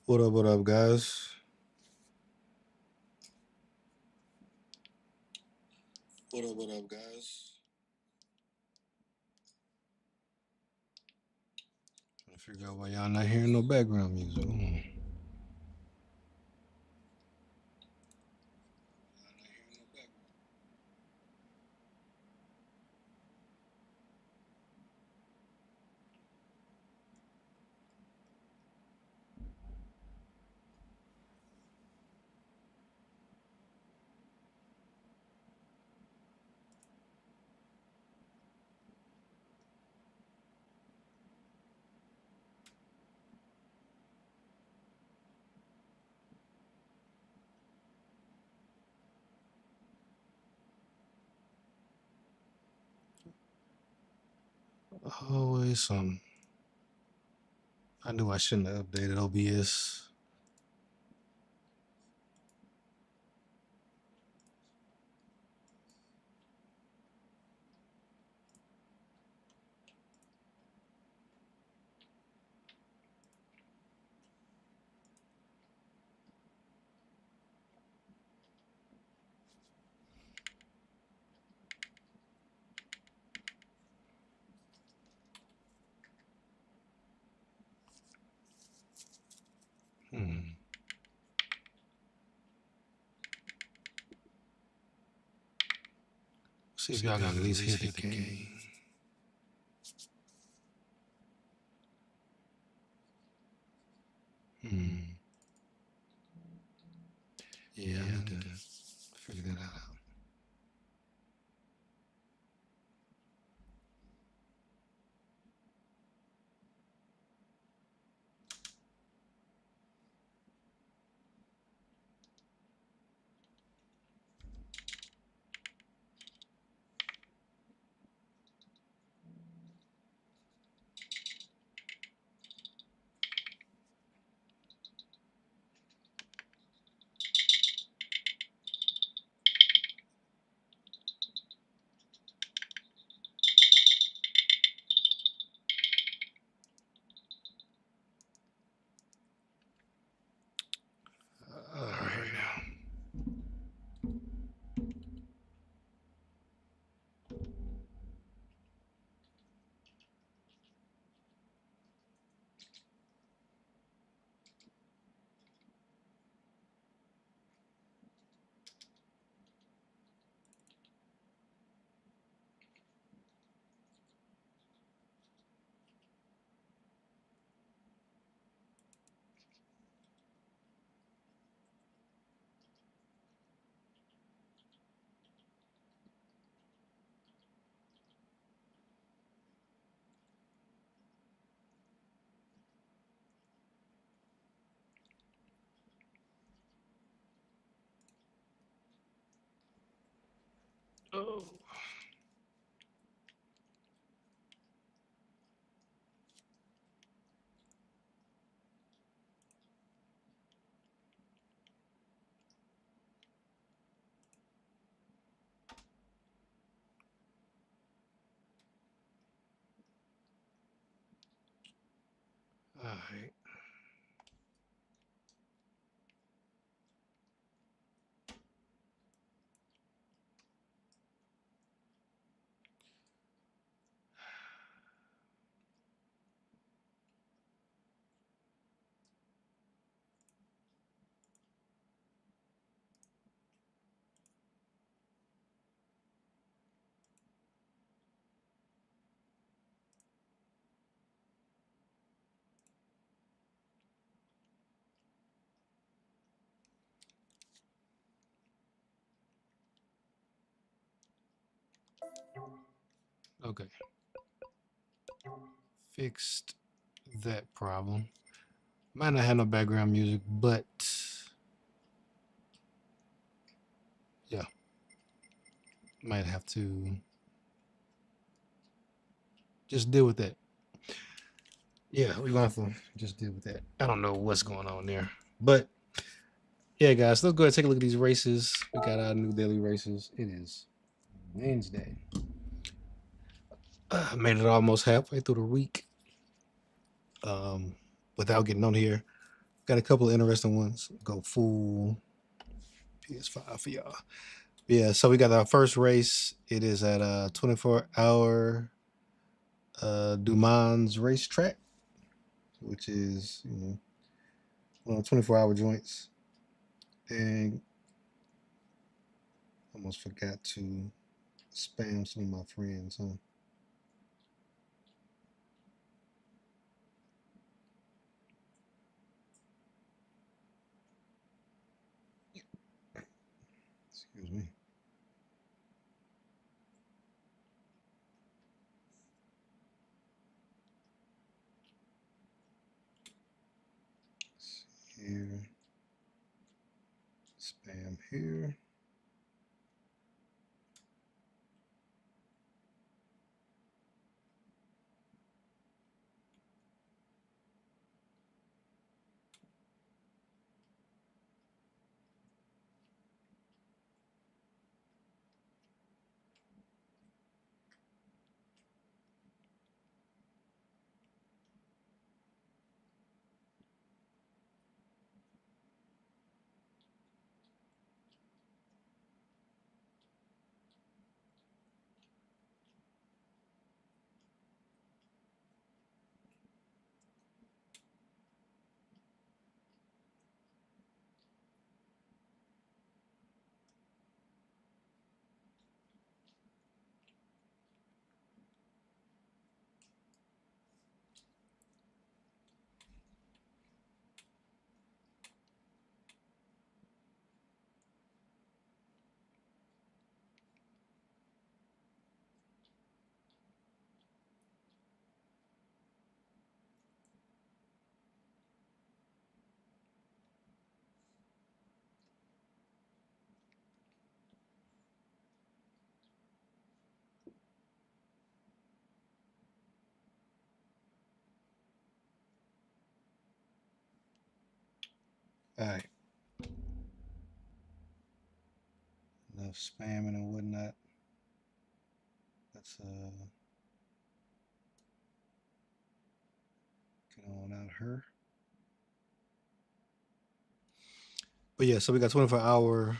What up, guys? What up, guys? Trying to figure out why y'all not hearing no background music. Always some. I knew I shouldn't have updated OBS. See if y'all can at least hear the game. Yeah, I need to figure that out. All right now. Oh. All right. Okay. Fixed that problem. Might not have no background music, but yeah, might have to just deal with that. Yeah, we're gonna have to just deal with that. I don't know what's going on there, but yeah, guys, let's go ahead and take a look at these races. We got our new daily races. It is Wednesday. Made it almost halfway through the week without getting on here. Got a couple of interesting ones. Go full PS5 for y'all. Yeah, so we got our first race. It is at a 24-hour Du Mans racetrack, which is, you know, one of the 24-hour joints. And almost forgot to spam some of my friends, huh? Excuse me. Here. Spam here. All right. Enough spamming and whatnot. Let's get on out her. But yeah, so we got 24-hour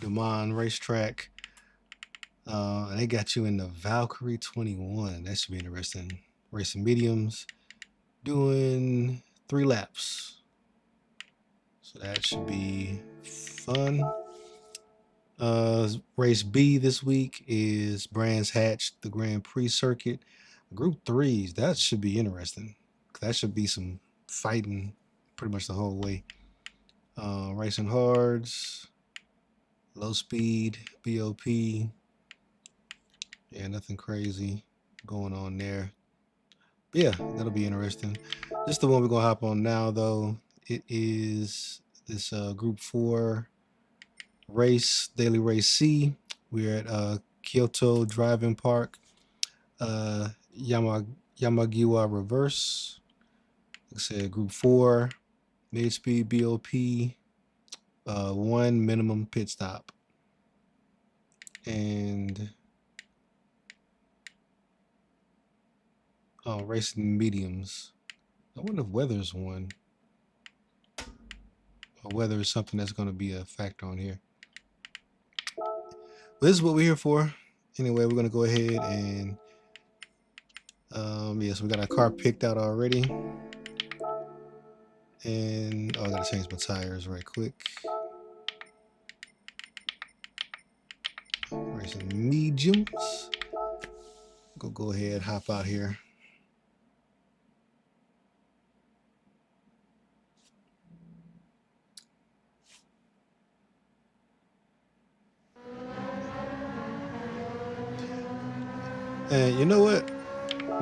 Du Mans racetrack. And they got you in the Valkyrie 21. That should be interesting. Racing mediums, doing 3 laps. So that should be fun. Race B this week is Brands Hatch, the Grand Prix circuit. Group 3s, that should be interesting. That should be some fighting pretty much the whole way. Racing Hards, low speed, BOP. Yeah, nothing crazy going on there. But yeah, that'll be interesting. This is the one we're gonna hop on now, though. It is this Group 4 race, Daily Race C. We're at Kyoto Driving Park, Yamagiwa Reverse. Like I said, Group 4, mid speed BOP, 1 minimum pit stop, and racing mediums. I wonder if weather's one, or weather is something that's going to be a factor on here. But this is what we're here for. Anyway, we're going to go ahead and yes, we got our car picked out already. And I gotta change my tires right quick. Racing mediums. Go ahead, hop out here. And you know what?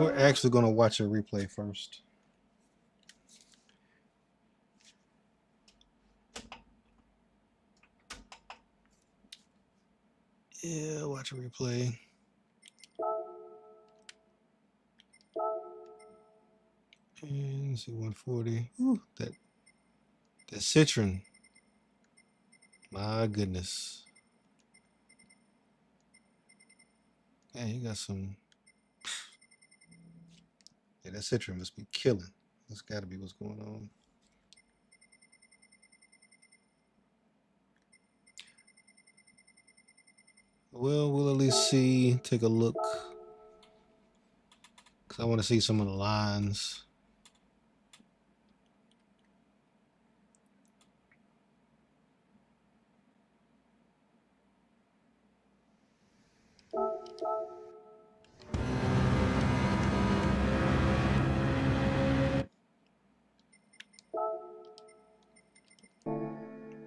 We're actually gonna watch a replay first. Yeah, watch a replay. And see 140. Ooh, that Citroen. My goodness. Man, you got some. Yeah, that Citroen must be killing. That's gotta be what's going on. Well, we'll at least see, take a look. Because I want to see some of the lines.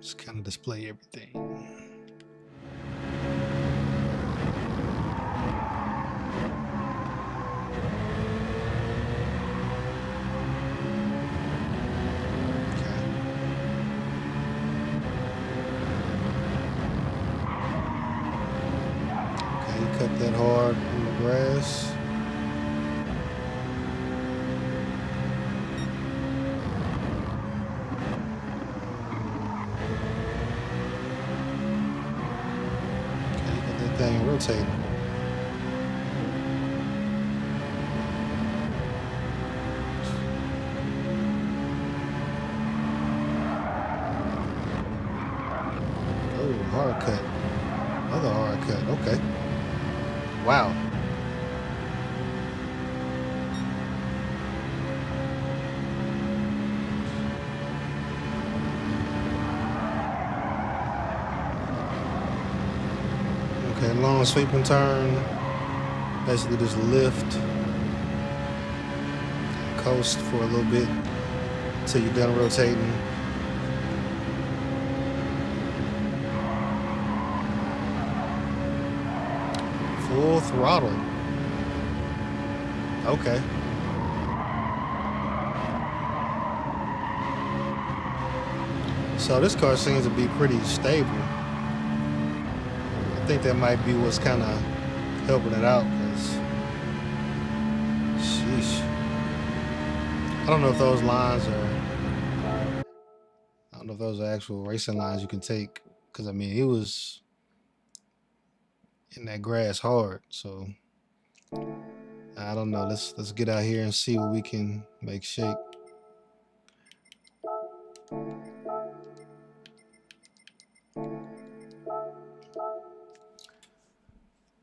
Just kind of display everything. Cut that hard on the grass. Okay, got that thing rotating. Oh, hard cut. Another hard cut. Okay. Wow. Okay, long sweeping turn. Basically just lift. Coast for a little bit until you're done rotating. Full throttle. Okay. So this car seems to be pretty stable. I think that might be what's kind of helping it out, because sheesh. I don't know if those lines are, I don't know if those are actual racing lines you can take, because I mean it was in that grass hard, so I don't know. Let's get out here and see what we can make shake.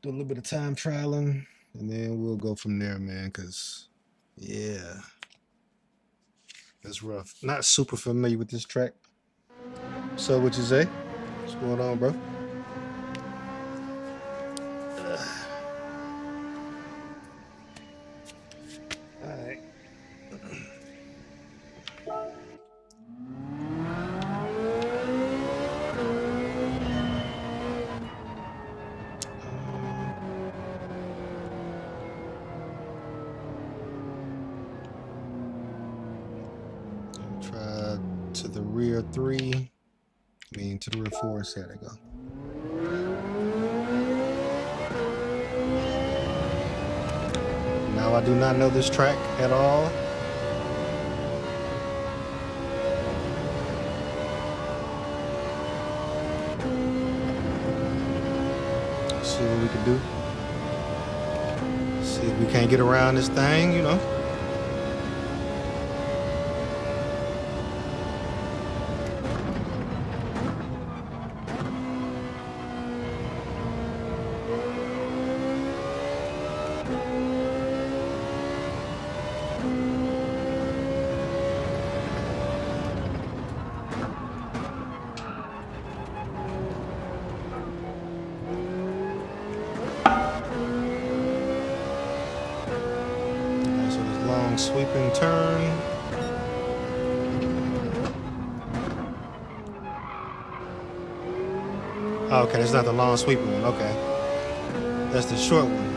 Do a little bit of time trialing, and then we'll go from there, man, because yeah, that's rough. Not super familiar with this track. So what you say? What's going on, bro? Alright. Try to the rear 3. I mean to the rear 4. So there they go. Now I do not know this track at all. Let's see what we can do. See if we can't get around this thing, you know. Sweeping turn. Oh, okay, it's not the long sweeping one. Okay, that's the short one.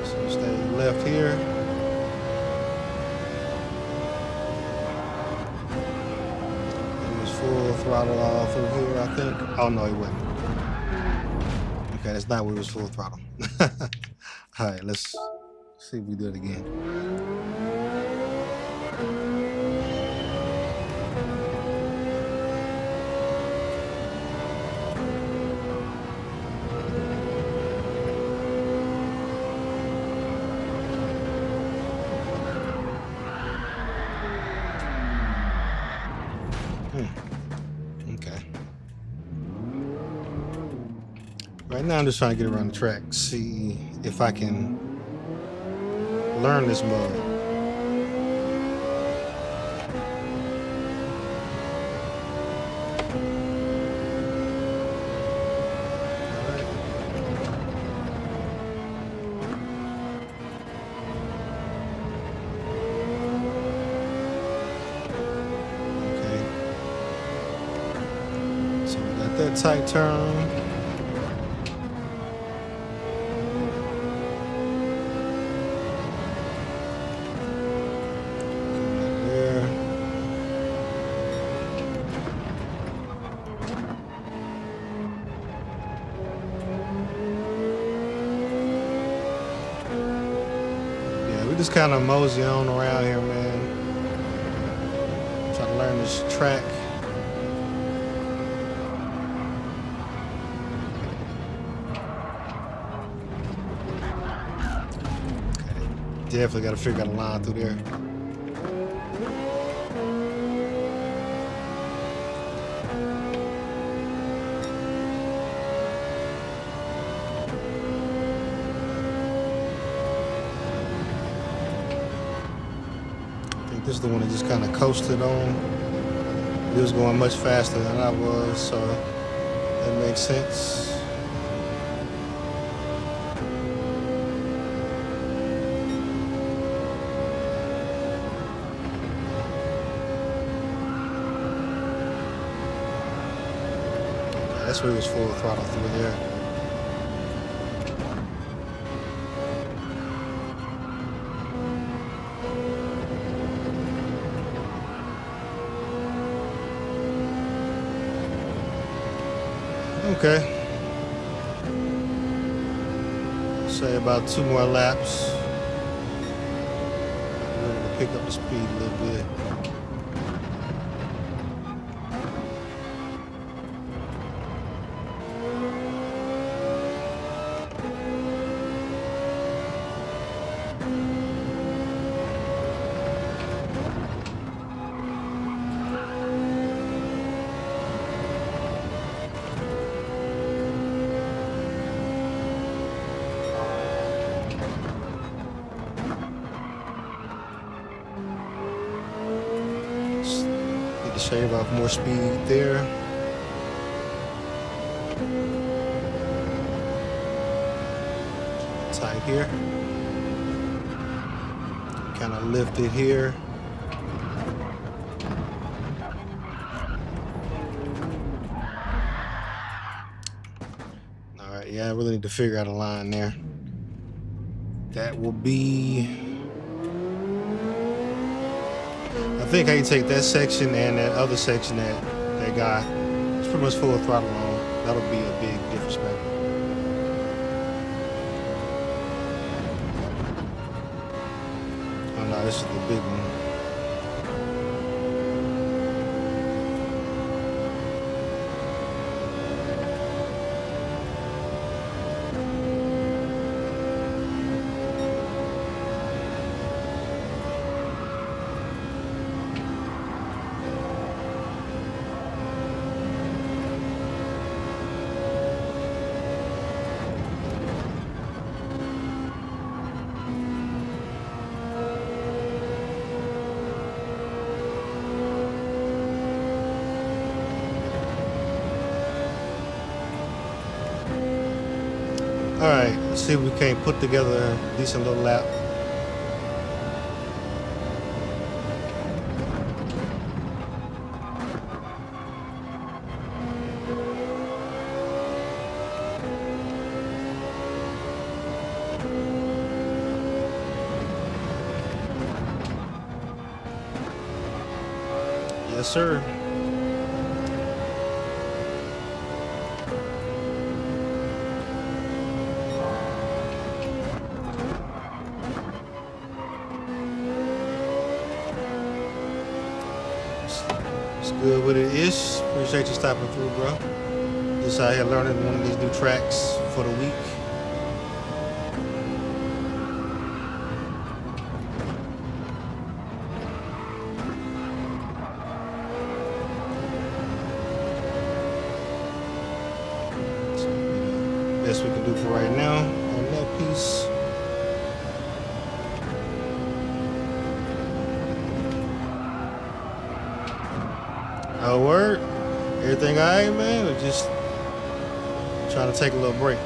So stay left here. He was full throttle all through here, I think. Oh no, he wasn't. Okay, that's not where he was full throttle. All right, let's see if we do it again. Okay. Right now I'm just trying to get around the track, see if I can learn this mode. That tight turn. There. Yeah, we just kind of mosey on around here, man. Trying to learn this track. Definitely got to figure out a line through there. I think this is the one that just kind of coasted on. It was going much faster than I was, so that makes sense. That's where it was full throttle through there. Okay. Say about 2 more laps. I'm ready to pick up the speed a little bit. Shave off more speed there. Tight here. Kind of lift it here. All right, yeah, I really need to figure out a line there. That will be. I think I can take that section and that other section that guy. It's pretty much full throttle on. That'll be a big difference maker. Oh no, this is the big one. All right, let's see if we can't put together a decent little lap. Yes, sir. Good with it ish. Appreciate you stopping through, bro. Just out here learning one of these new tracks for the week. best we can do for right now on that piece. Oh, word? Everything all right, man? Or just trying to take a little break?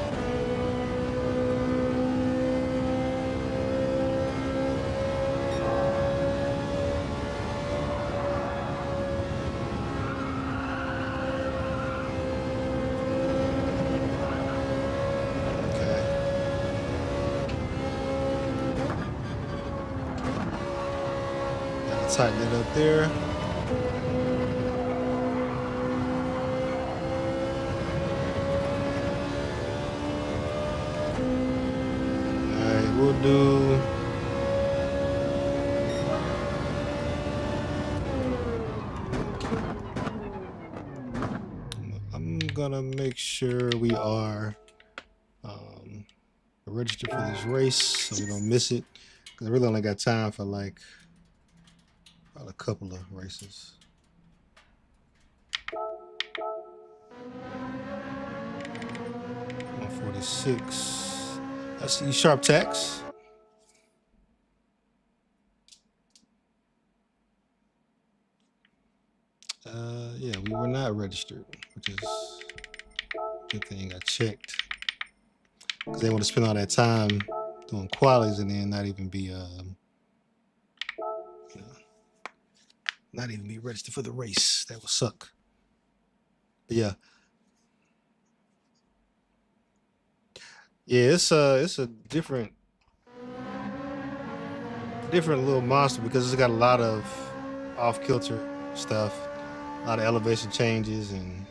Tighten it up there. All right, we'll do. I'm gonna make sure we are registered for this race so we don't miss it, because I really only got time for like a couple of races. $146. I see sharp tax. Yeah, we were not registered, which is a good thing I checked, because they want to spend all that time doing qualies and then not even be not even be registered for the race. That would suck. But yeah. Yeah, it's a different little monster, because it's got a lot of off-kilter stuff, a lot of elevation changes, and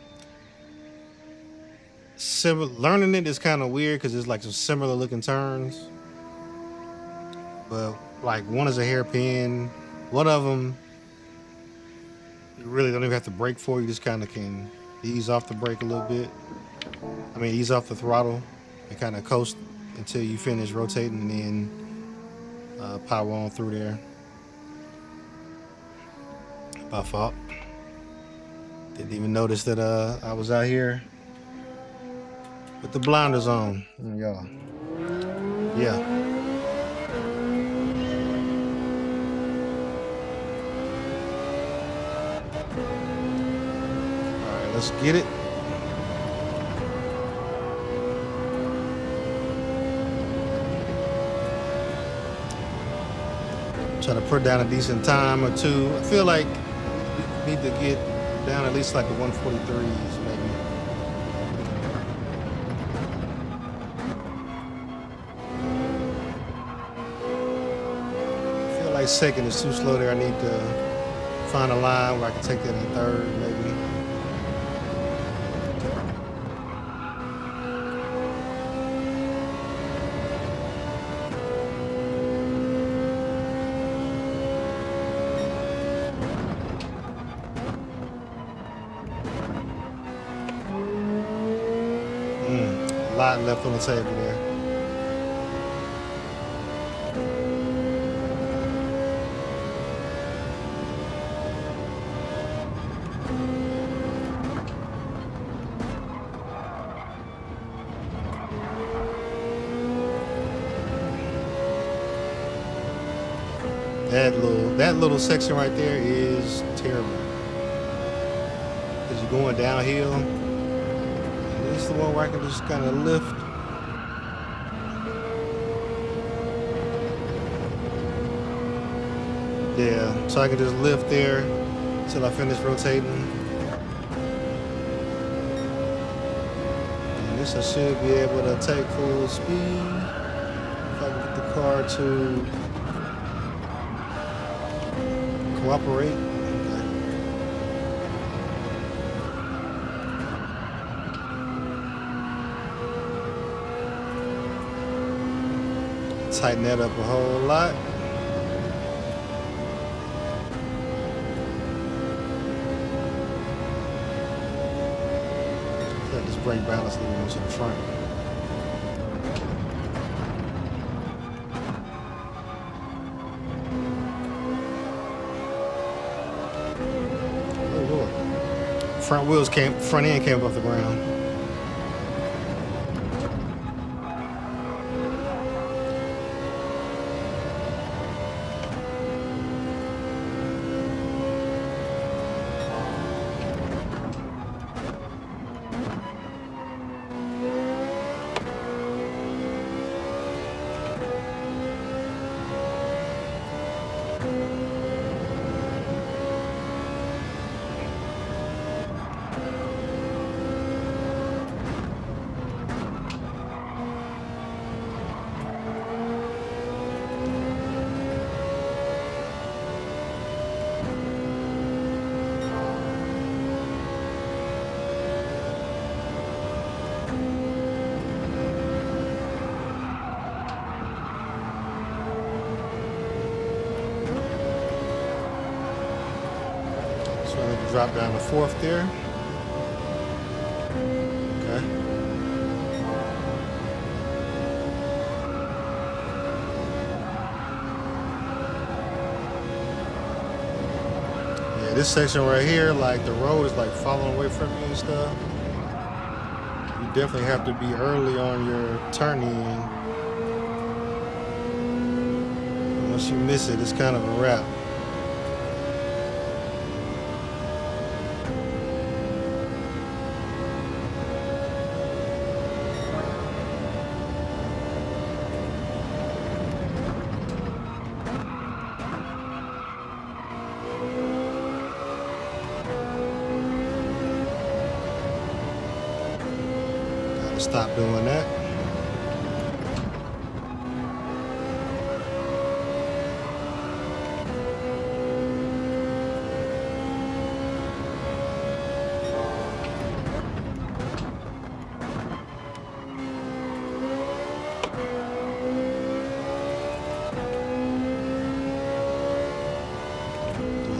learning it is kind of weird because it's like some similar looking turns, but like one is a hairpin, one of them you really don't even have to brake for. You just kind of can ease off the brake a little bit. I mean, ease off the throttle and kind of coast until you finish rotating, and then power on through there. My fault. Didn't even notice that I was out here with the blinders on. Y'all. Yeah. Let's get it. Try to put down a decent time or two. I feel like we need to get down at least like the 143s, maybe. I feel like second is too slow there. I need to find a line where I can take that in third, maybe. A lot left on the table there. That little section right there is terrible, because you're going downhill. This is the one where I can just kind of lift. Yeah, so I can just lift there until I finish rotating. And this I should be able to take full speed if I can get the car to cooperate. Tighten that up a whole lot. Let this brake balance a little more to the front. Oh Lord. Front end came off the ground. I need to drop down to 4th there. Okay. Yeah, this section right here, like the road is like falling away from me and stuff. You definitely have to be early on your turning. Once you miss it, it's kind of a wrap. Gotta stop doing that.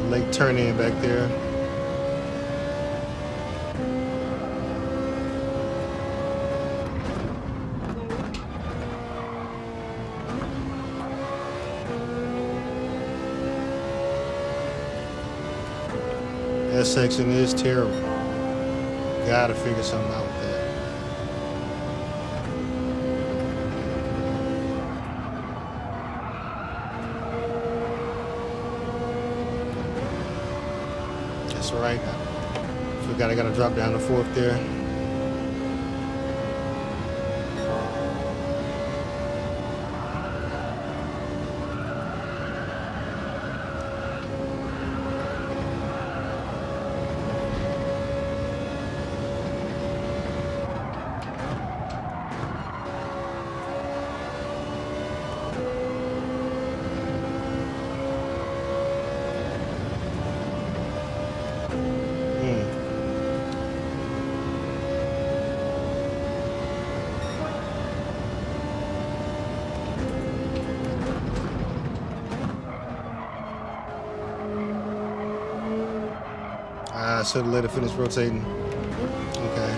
Late turn in back there. That section is terrible. Gotta figure something out with that. That's right. Forgot I gotta drop down to 4th there. I should have let it finish rotating. Okay.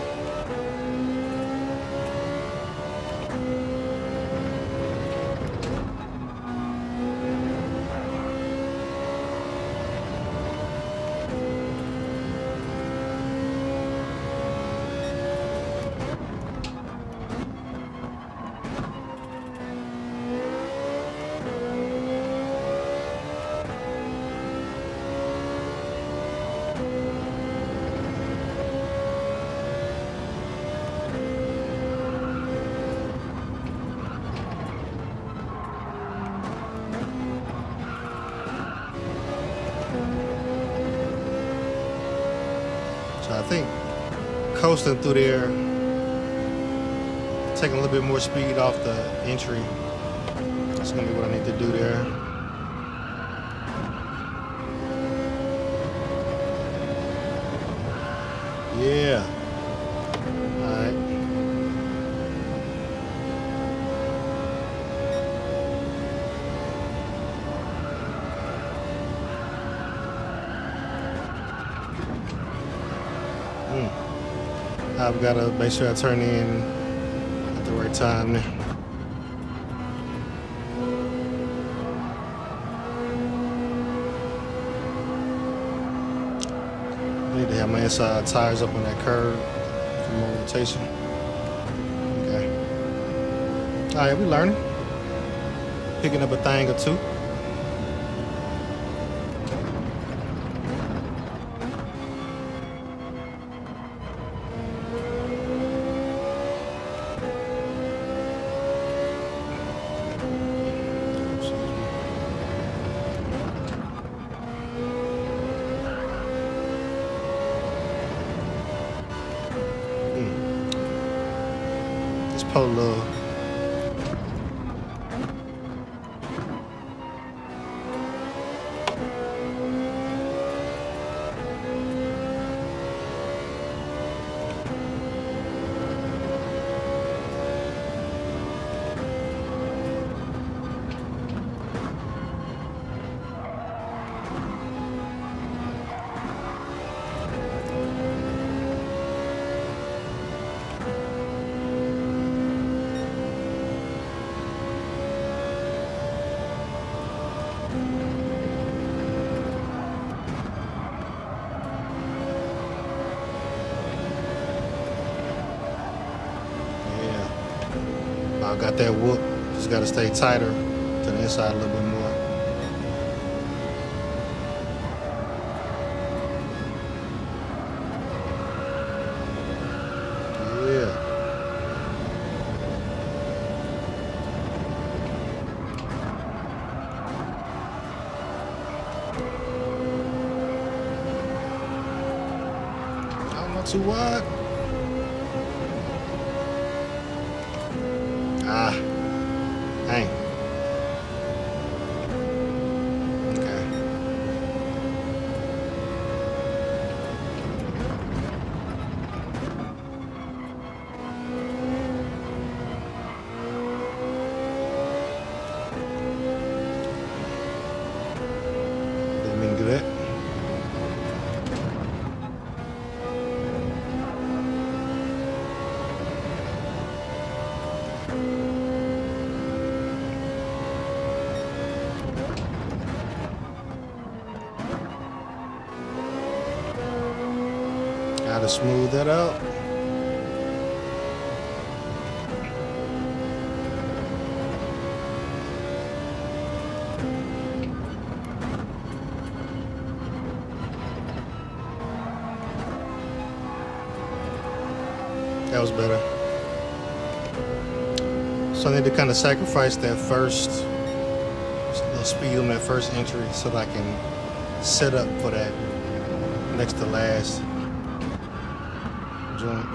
I think coasting through there, taking a little bit more speed off the entry. That's gonna be what I need to do there. Yeah. All right. I've got to make sure I turn in at the right time there. I need to have my inside tires up on that curve for more rotation. Okay. All right, we learning. Picking up a thing or two. Polo. got that whoop. Just got to stay tighter to the inside a little bit more. Yeah. Not too wide. Ah. Dang. Okay. Didn't mean to do that. Gotta smooth that out. That was better. So I need to kind of sacrifice that first little speed on that first entry so that I can set up for that next to last joint.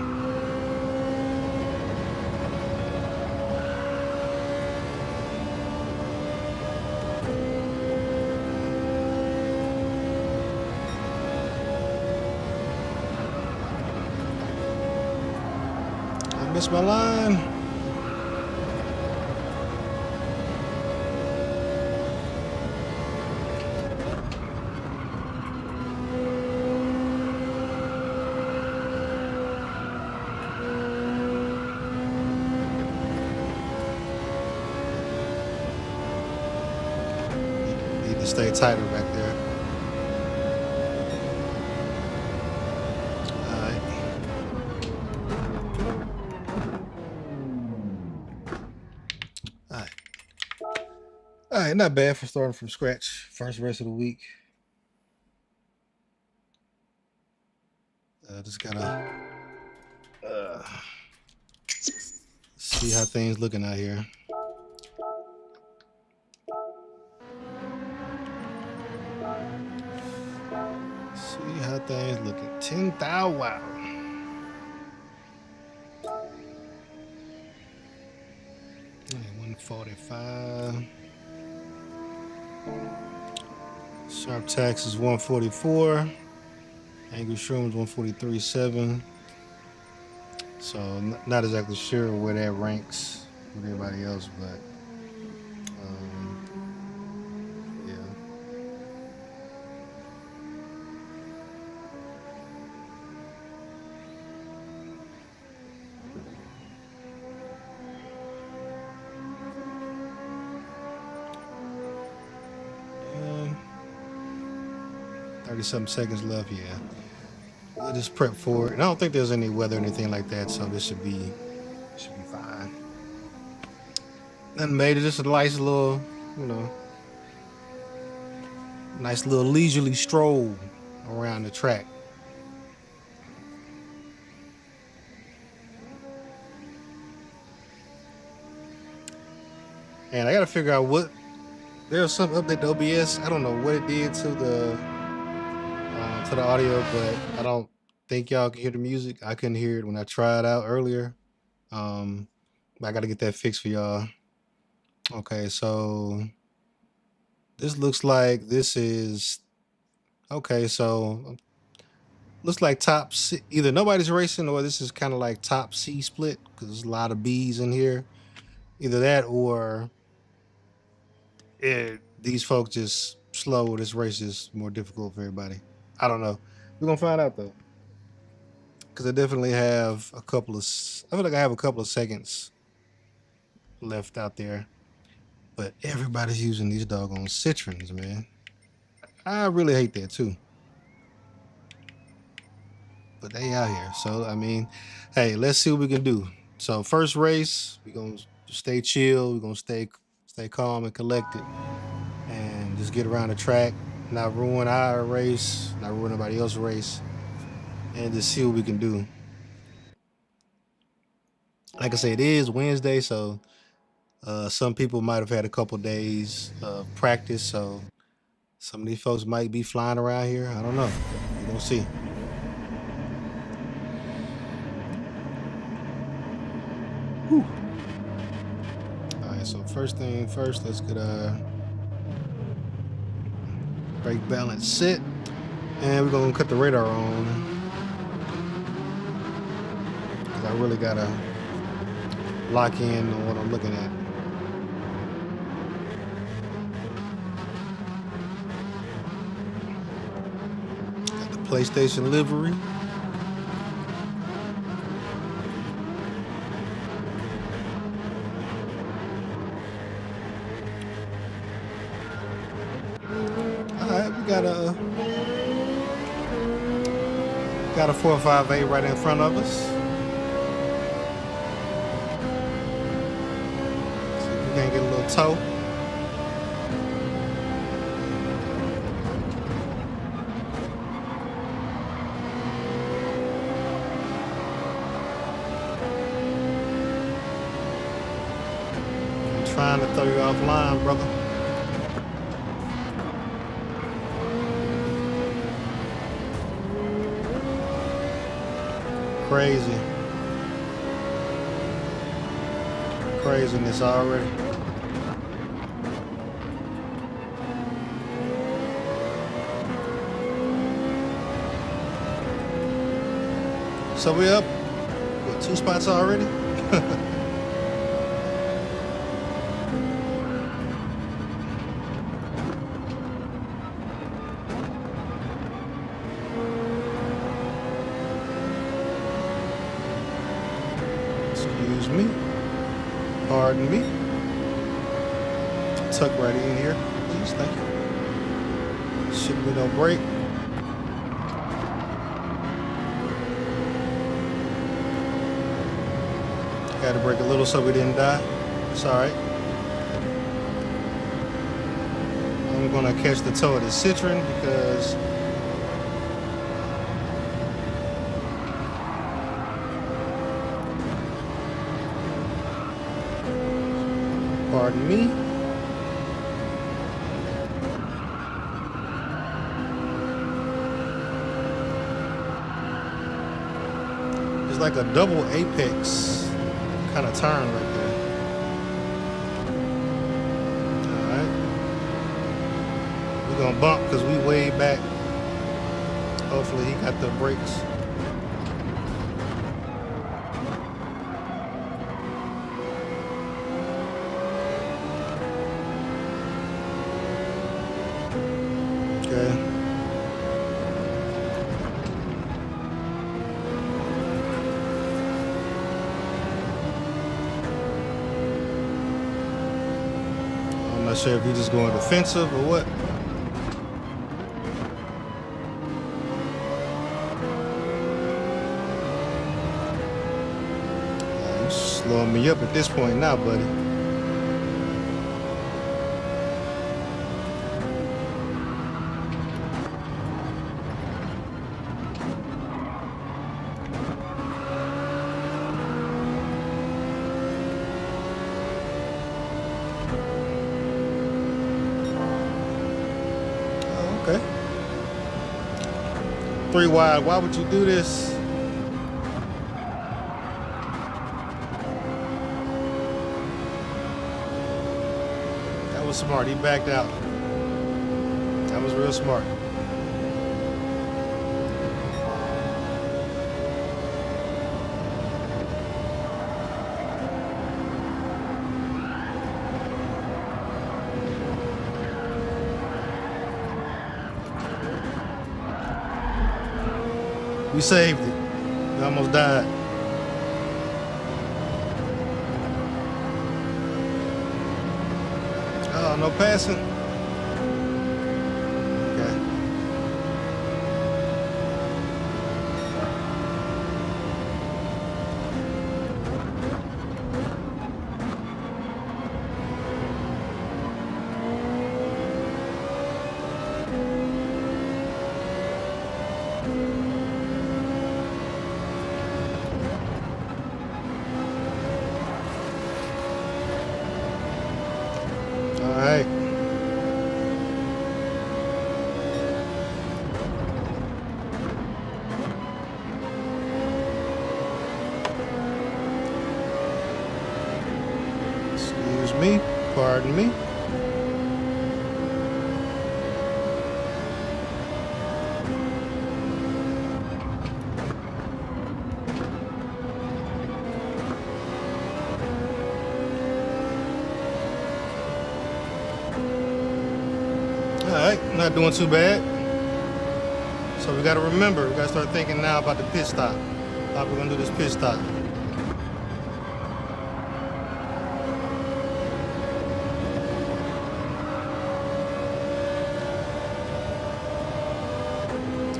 I missed my line. Need to stay tighter back there. All right, not bad for starting from scratch. First race of the week. Just gotta see how things looking out here. See how things looking. 10,000. Wow. Right, 145. Sharp tax is 144. Angry Shrooms 143.7. So not exactly sure where that ranks with everybody else, but yeah. Yeah. 30-something seconds left, yeah. We'll just prep for it. And I don't think there's any weather or anything like that, so this should be fine. Nothing major, just a nice little, you know, nice little leisurely stroll around the track. And I gotta figure out what, there's some update to OBS. I don't know what it did to the audio, but I don't think y'all can hear the music. I couldn't hear it when I tried out earlier. But I gotta get that fixed for y'all. Okay, so this looks like this is okay. So looks like top C, either nobody's racing or this is kind of like top C split because there's a lot of B's in here. Either that or these folks just slow. This race is more difficult for everybody. I don't know. We're gonna find out though, because I definitely have a couple of. I feel like I have a couple of seconds left out there, but everybody's using these doggone Citrons, man. I really hate that too, but they out here. So I mean, hey, let's see what we can do. So first race, we're gonna stay chill. We're gonna stay calm and collected, and just get around the track, not ruin our race, not ruin anybody else's race, and just see what we can do. Like I said, it is Wednesday, so some people might have had a couple days of practice, so some of these folks might be flying around here. I don't know. We're gonna see. Whew. All right, so first thing first, let's get brake balance set, and we're gonna cut the radar on, because I really gotta lock in on what I'm looking at. Got the PlayStation livery. Alright, we got a 458 right in front of us. Can't get a little toe. I'm trying to throw you offline, brother. Crazy. Craziness already. So we up with 2 spots already. Excuse me. Pardon me. Tuck right in here, please. Thank you. Shouldn't be no break. Had to break a little so we didn't die. It's all right. I'm gonna catch the toe of the Citroen because pardon me. It's like a double apex kind of turn right there. All right, we're gonna bump because we way back. Hopefully he got the brakes. Okay. I'm not sure if he's just going defensive or what. You're slowing me up at this point now, buddy. Okay. 3 wide. Why would you do this? That was smart. He backed out. That was real smart. We saved it. We almost died. Oh, no passing. Okay. me, pardon me. Alright, not doing too bad. So we gotta remember, we gotta start thinking now about the pit stop. How we're gonna do this pit stop.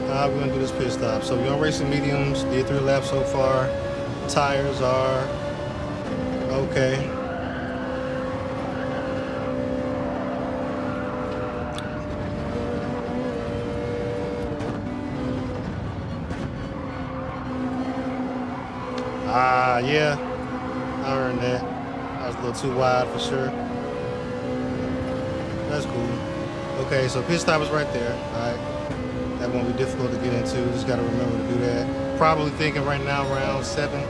How we're gonna do this pit stop. So we're on racing mediums, did 3 laps so far. Tires are okay. Yeah, I earned that. I was a little too wide for sure. That's cool. Okay, so pit stop is right there. Alright. That won't be difficult to get into. Just gotta remember to do that. Probably thinking right now around 7,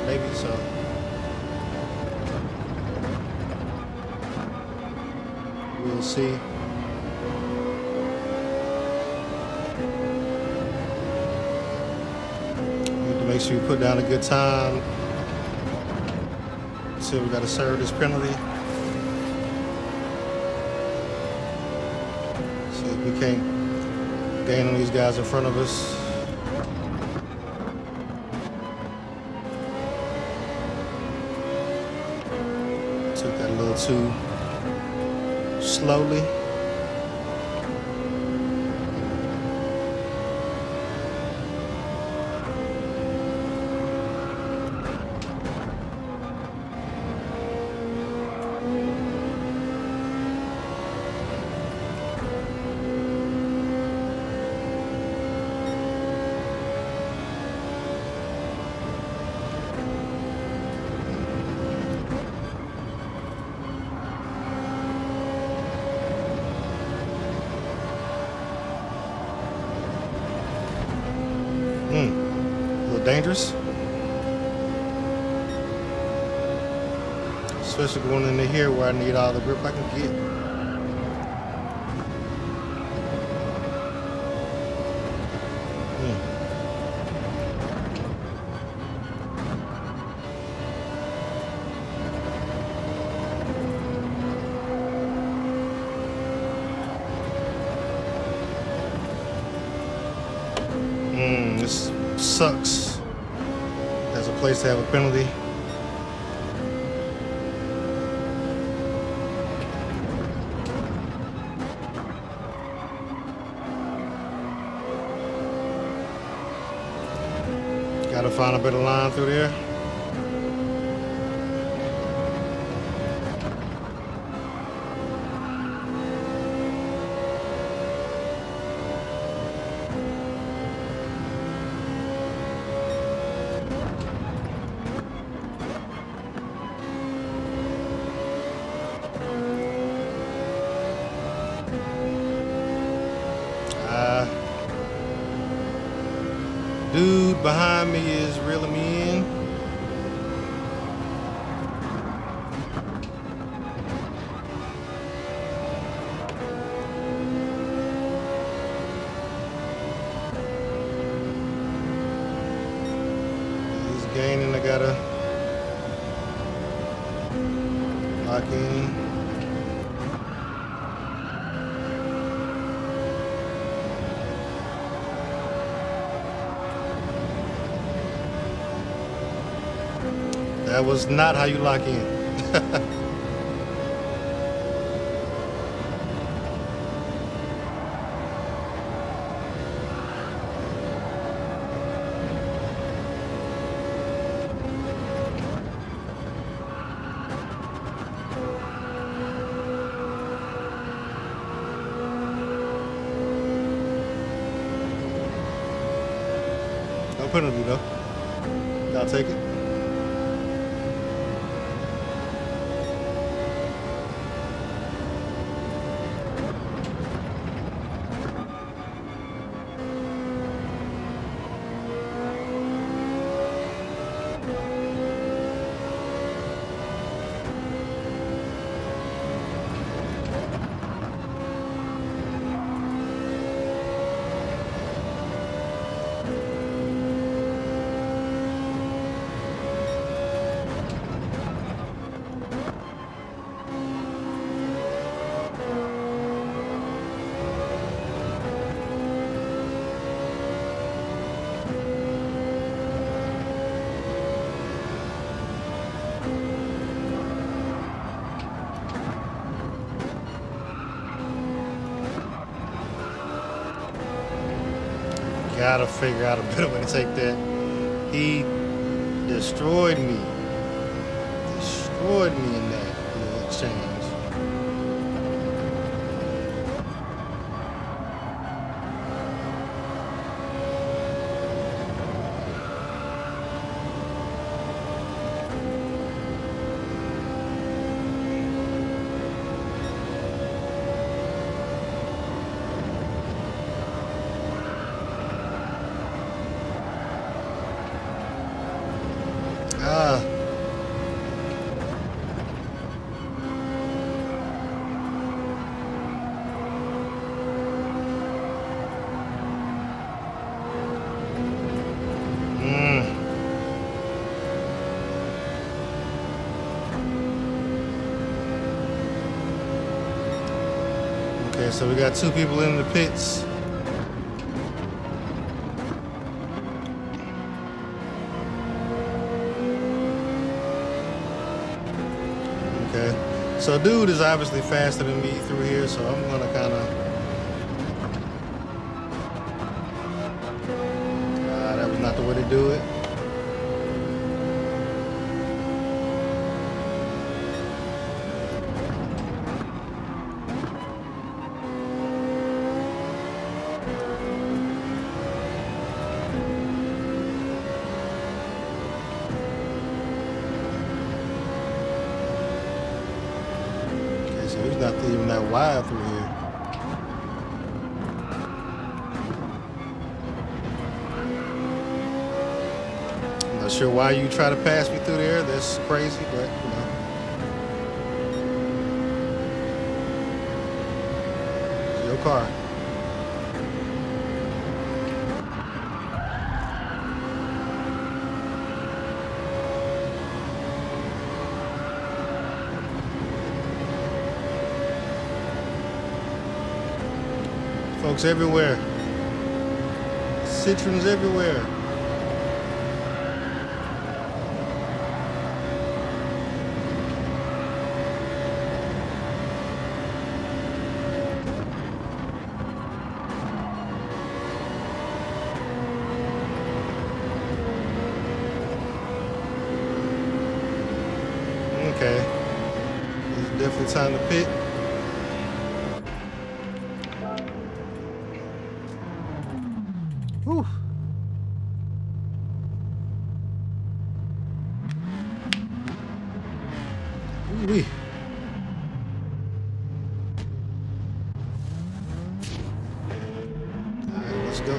maybe so. We'll see. Need to make sure you put down a good time. So we gotta serve this penalty. See if we can't gain on these guys in front of us. Took that a little too slowly. A little dangerous. Especially going into here where I need all the grip I can get. This sucks. There's a place to have a penalty. Gotta find a better line through there. Dude behind me is reeling me in. He's gaining, I gotta lock in. That was not how you lock in. No penalty though. I'll take it. gotta figure out a better way to take that. He destroyed me. Destroyed me in that little exchange. Okay, so we got 2 people in the pits. Okay, so dude is obviously faster than me through here, so I'm gonna kind of. That was not the way to do it. He's not even that wide through here. I'm not sure why you try to pass me through there. That's crazy, but you know. It's your car. Folks everywhere. Citrons everywhere. Okay. It's definitely time to pit. Whew. Ooh-wee. All right, let's go.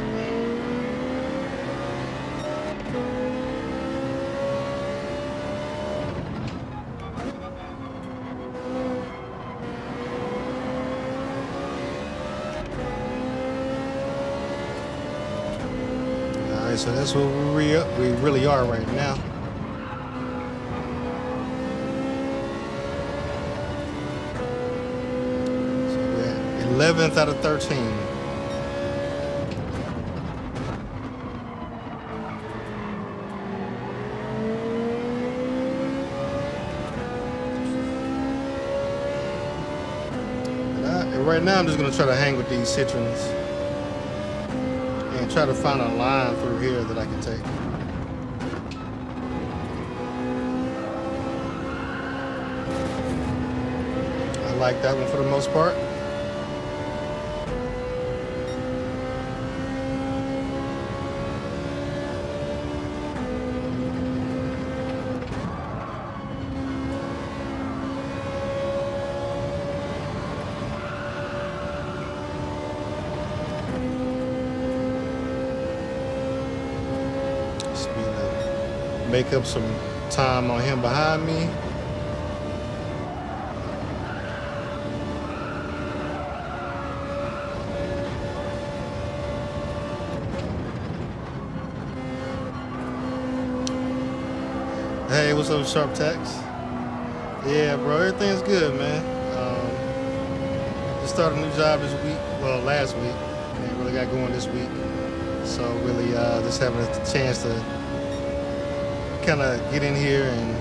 So that's what we really are right now. So we're at 11th out of 13. And right now I'm just going to try to hang with these citrons. Try to find a line through here that I can take. I like that one for the most part. Make up some time on him behind me. Hey, what's up, Sharp Tax? Yeah, bro, everything's good, man. Just started a new job this week. Well, last week. And really got going this week. So really just having a chance to kind of get in here and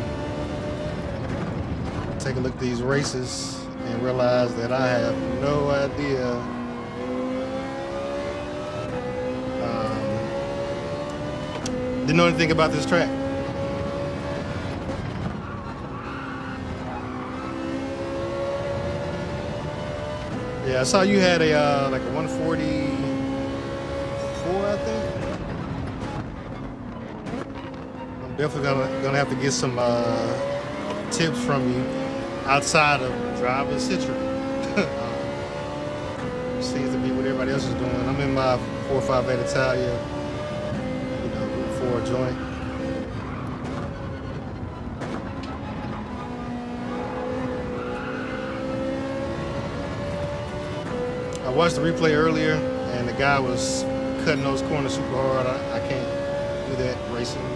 take a look at these races and realize that I have no idea Didn't know anything about this track. Yeah, I saw you had a like a 144, I think. I'm definitely gonna have to get some tips from you outside of driving Citroen. Seems to be what everybody else is doing. I'm in my 458 Italia, you know, Route 4 joint. I watched the replay earlier, and the guy was cutting those corners super hard. I can't do that racing,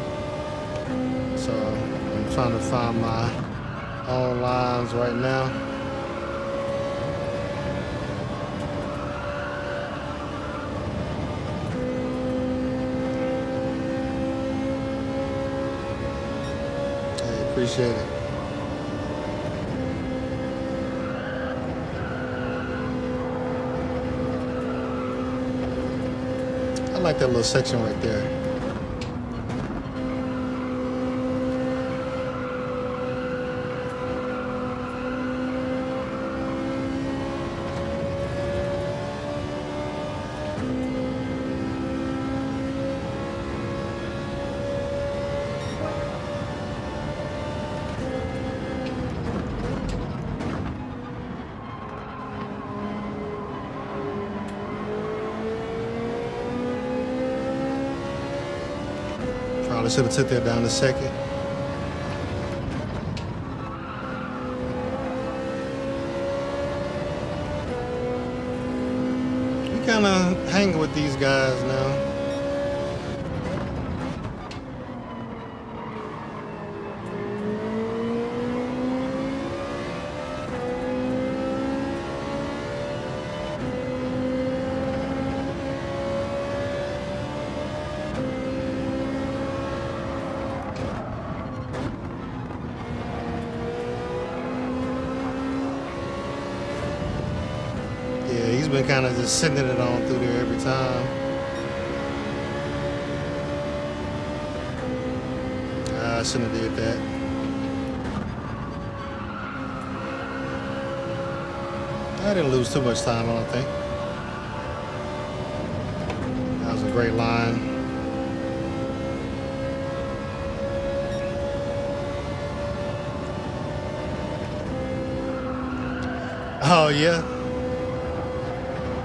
so I'm trying to find my own lines right now. Hey, appreciate it. I like that little section right there. Probably should have took that down a second. We kind of hanging with these guys now. He's been kind of just sending it on through there every time. I shouldn't have did that. I didn't lose too much time, I don't think. That was a great line. Oh, yeah.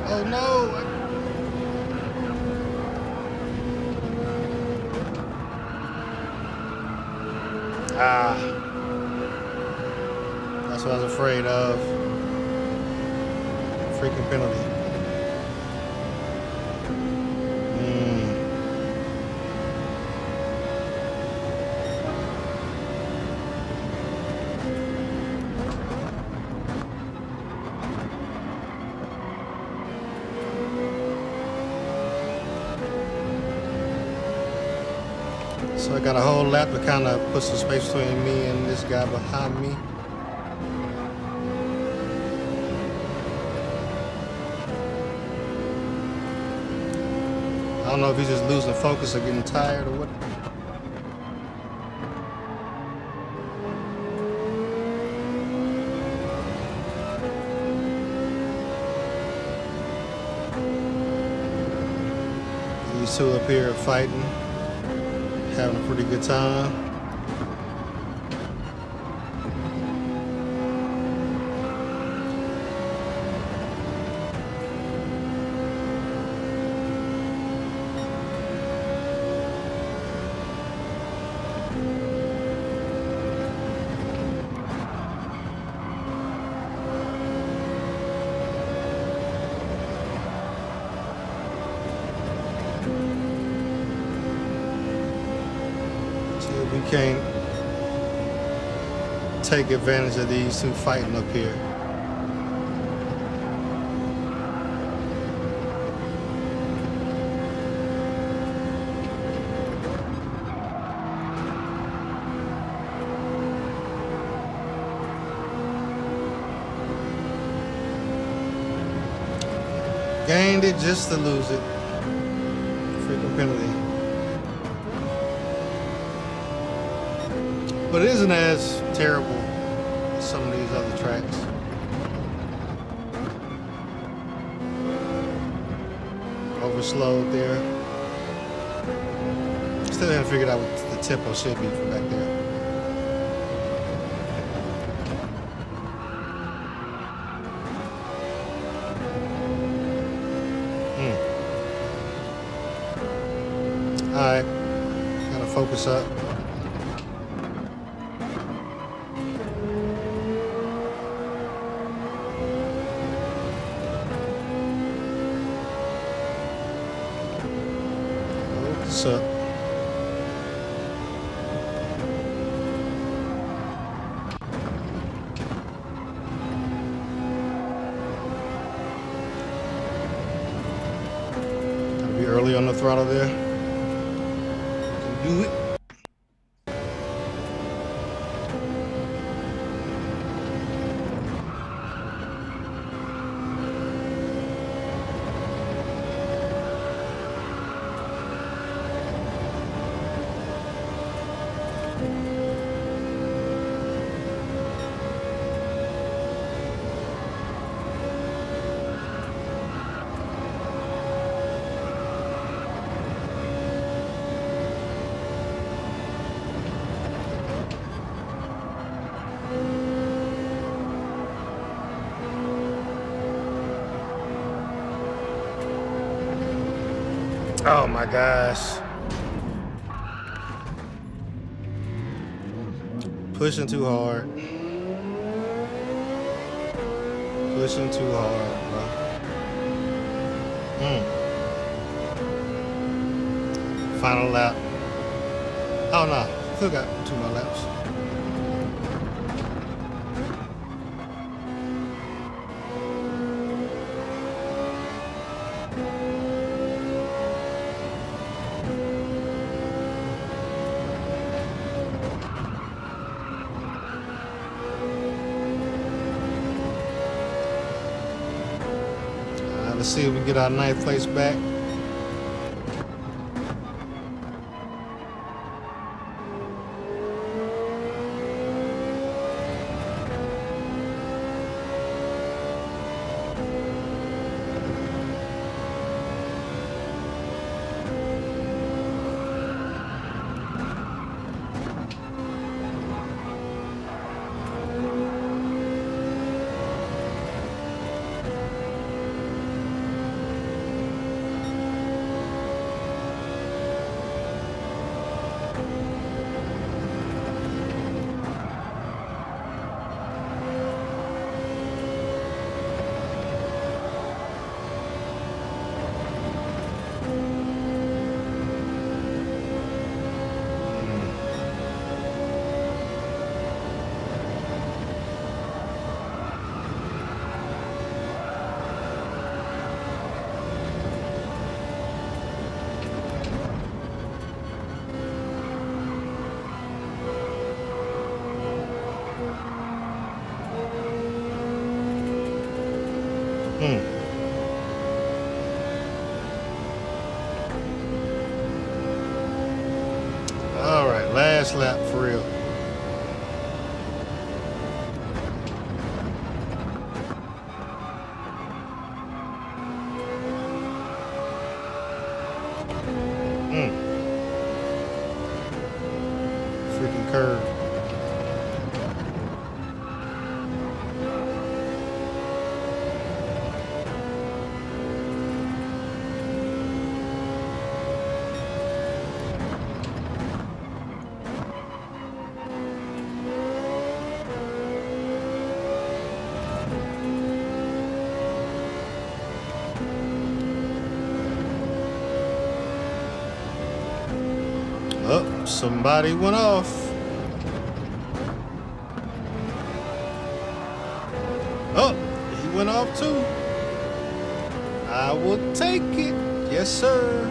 Oh no! That's what I was afraid of. Freaking penalty. So I got a whole lap to kind of put some space between me and this guy behind me. I don't know if he's just losing focus or getting tired or what. These two up here are fighting. Having a pretty good time. We can't take advantage of these two fighting up here. Gained it just to lose it. Freaking penalty. But it isn't as terrible as some of these other tracks. Overslowed there. Still haven't figured out what the tempo should be from back there. Alright, gotta focus up. Focus up. Gotta be early on the throttle there. Do it. Oh my gosh. Pushing too hard. Pushing too hard, bro. Final lap. Oh no, still got 2 more laps. Let's see if we get our 9th place back. All right, last lap for real. Freaking curve. Oh, somebody went off. Oh, he went off too. I will take it. Yes, sir.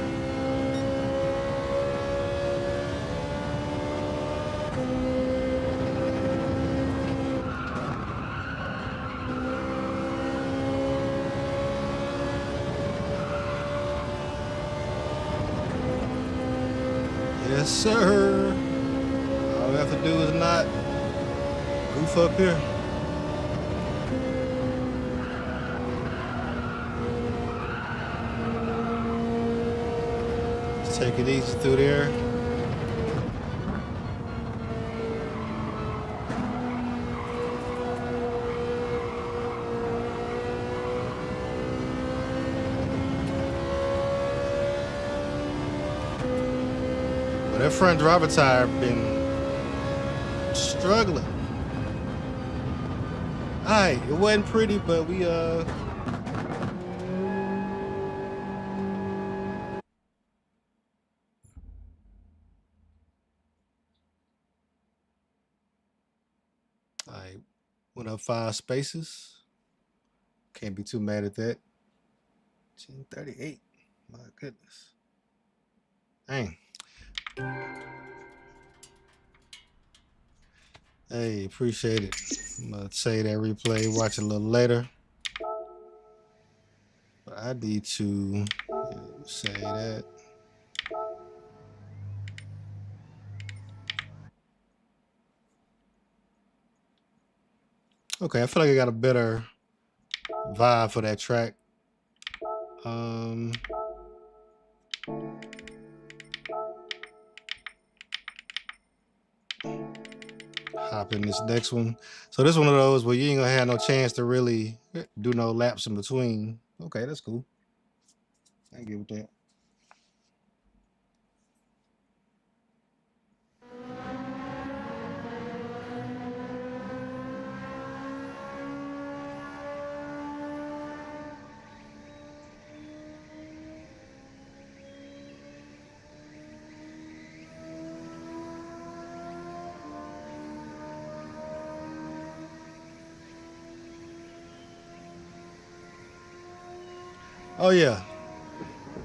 Yes, sir. All we have to do is not goof up here. Just take it easy through there. But that front driver tire been struggling. Alright, it wasn't pretty, but we alright, went up 5 spaces. Can't be too mad at that. 1038. My goodness. Dang. Hey, appreciate it. I'm gonna say that replay, watch it a little later. But I need to say that. Okay, I feel like I got a better vibe for that track. Hop in this next one. So this one of those where you ain't gonna have no chance to really do no laps in between. Okay, that's cool. I can get with that. Oh yeah.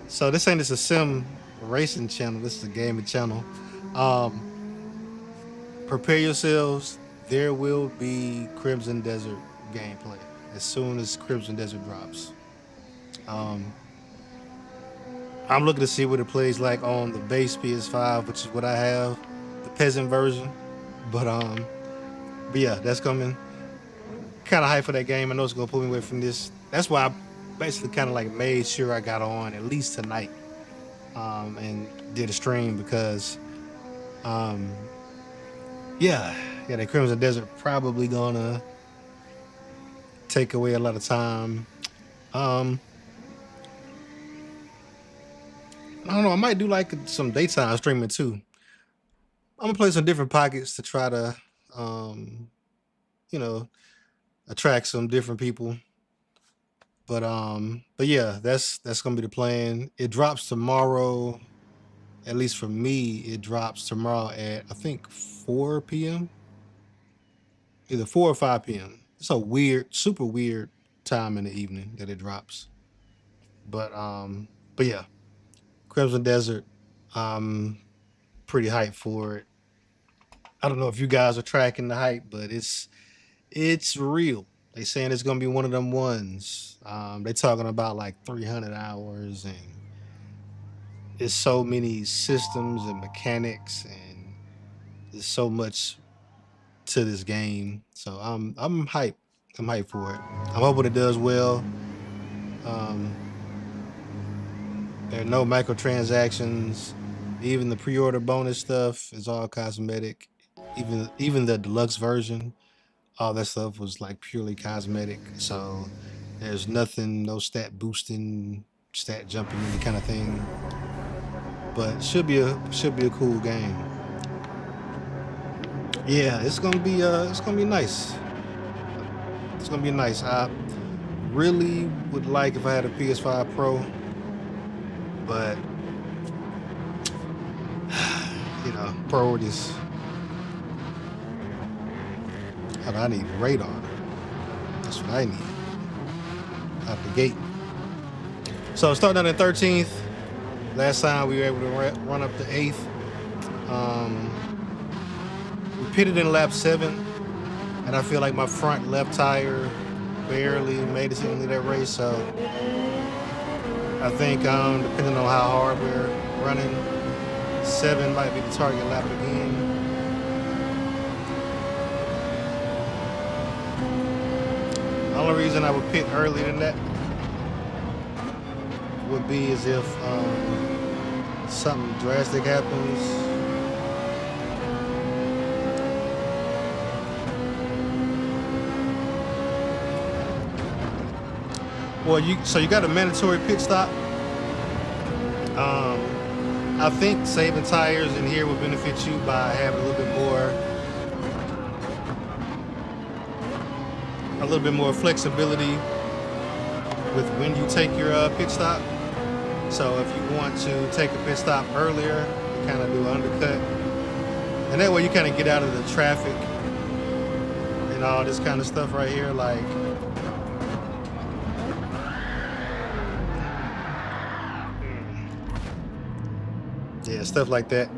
So this ain't just a sim racing channel. This is a gaming channel. Prepare yourselves. There will be Crimson Desert gameplay as soon as Crimson Desert drops. I'm looking to see what it plays like on the base PS5, which is what I have, the peasant version. But yeah, that's coming. Kind of hyped for that game. I know it's gonna pull me away from this. That's why I basically kind of like made sure I got on at least tonight and did a stream because yeah, that Crimson Desert probably gonna take away a lot of time. I don't know, I might do like some daytime streaming too. I'm gonna play some different pockets to try to you know, attract some different people. But yeah, that's gonna be the plan. It drops tomorrow. At least for me, it drops tomorrow at I think 4 p.m. Either 4 or 5 p.m. It's a weird, super weird time in the evening that it drops. But yeah, Crimson Desert, pretty hyped for it. I don't know if you guys are tracking the hype, but it's real. They saying it's gonna be one of them ones. They talking about like 300 hours, and there's so many systems and mechanics, and there's so much to this game. So I'm hyped. I'm hyped for it. I'm hoping it does well. There are no microtransactions. Even the pre-order bonus stuff is all cosmetic. Even the deluxe version, all that stuff was like purely cosmetic. So there's nothing, no stat boosting, stat jumping, any kind of thing. But should be a cool game. Yeah, it's gonna be nice. It's gonna be nice. I really would like if I had a PS5 Pro, but you know, priorities. I need radar. That's what I need out the gate. So starting on the 13th. Last time we were able to run up to 8th. We pitted in lap 7, and I feel like my front left tire barely made it into that race. So I think depending on how hard we're running, 7 might be the target lap again. only reason I would pit earlier than that would be as if something drastic happens. Well, so you got a mandatory pit stop. I think saving tires in here would benefit you by having a little bit more flexibility with when you take your pit stop. So if you want to take a pit stop earlier, you kind of do an undercut, and that way you kind of get out of the traffic and all this kind of stuff right here, like. Yeah, stuff like that.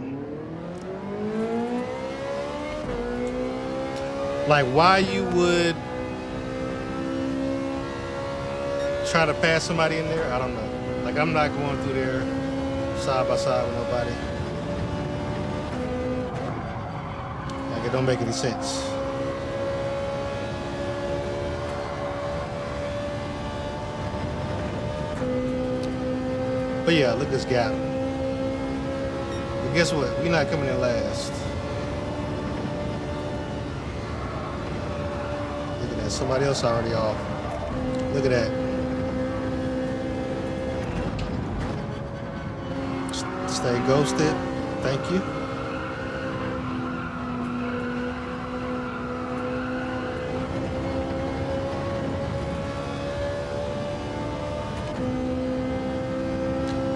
Like why you would try to pass somebody in there, I don't know. Like I'm not going through there side by side with nobody. Like it don't make any sense. But yeah, look at this gap. But guess what? We're not coming in last. Look at that. Somebody else already off. Look at that. Stay ghosted. Thank you.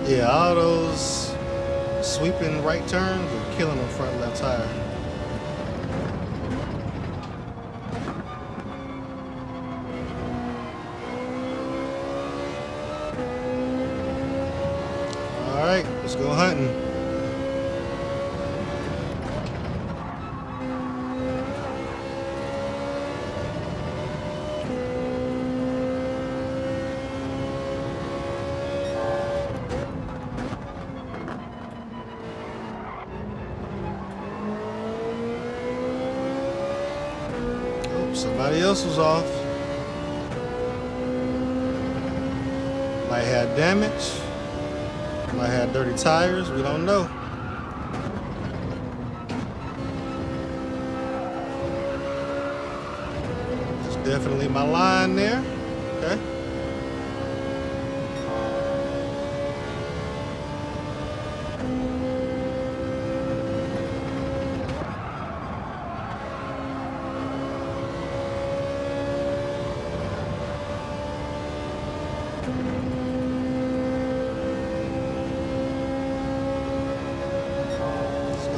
Yeah, all those sweeping right turns are killing the front left tire. All right, let's go hunting. Somebody else was off. Might have damage. Might have dirty tires. We don't know. There's definitely my line there. Okay.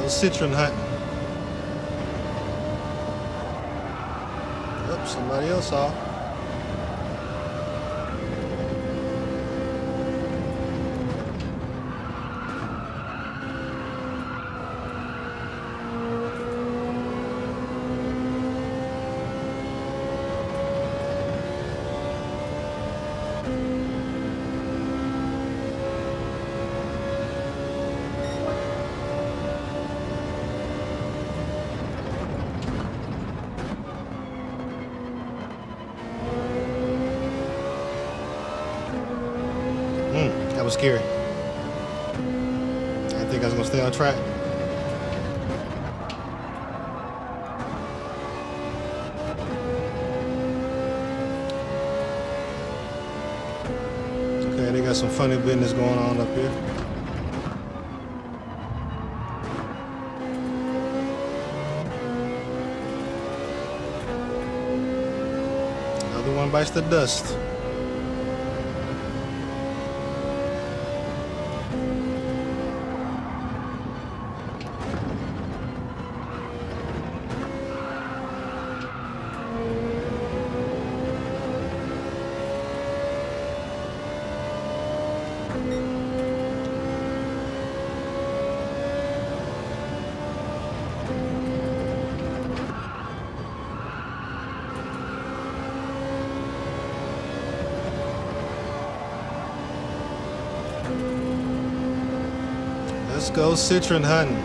Citron hunting. Oops, somebody else off. That was scary. I didn't think I was gonna stay on track. Okay, they got some funny business going on up here. Another one bites the dust. Let's go citron hunting.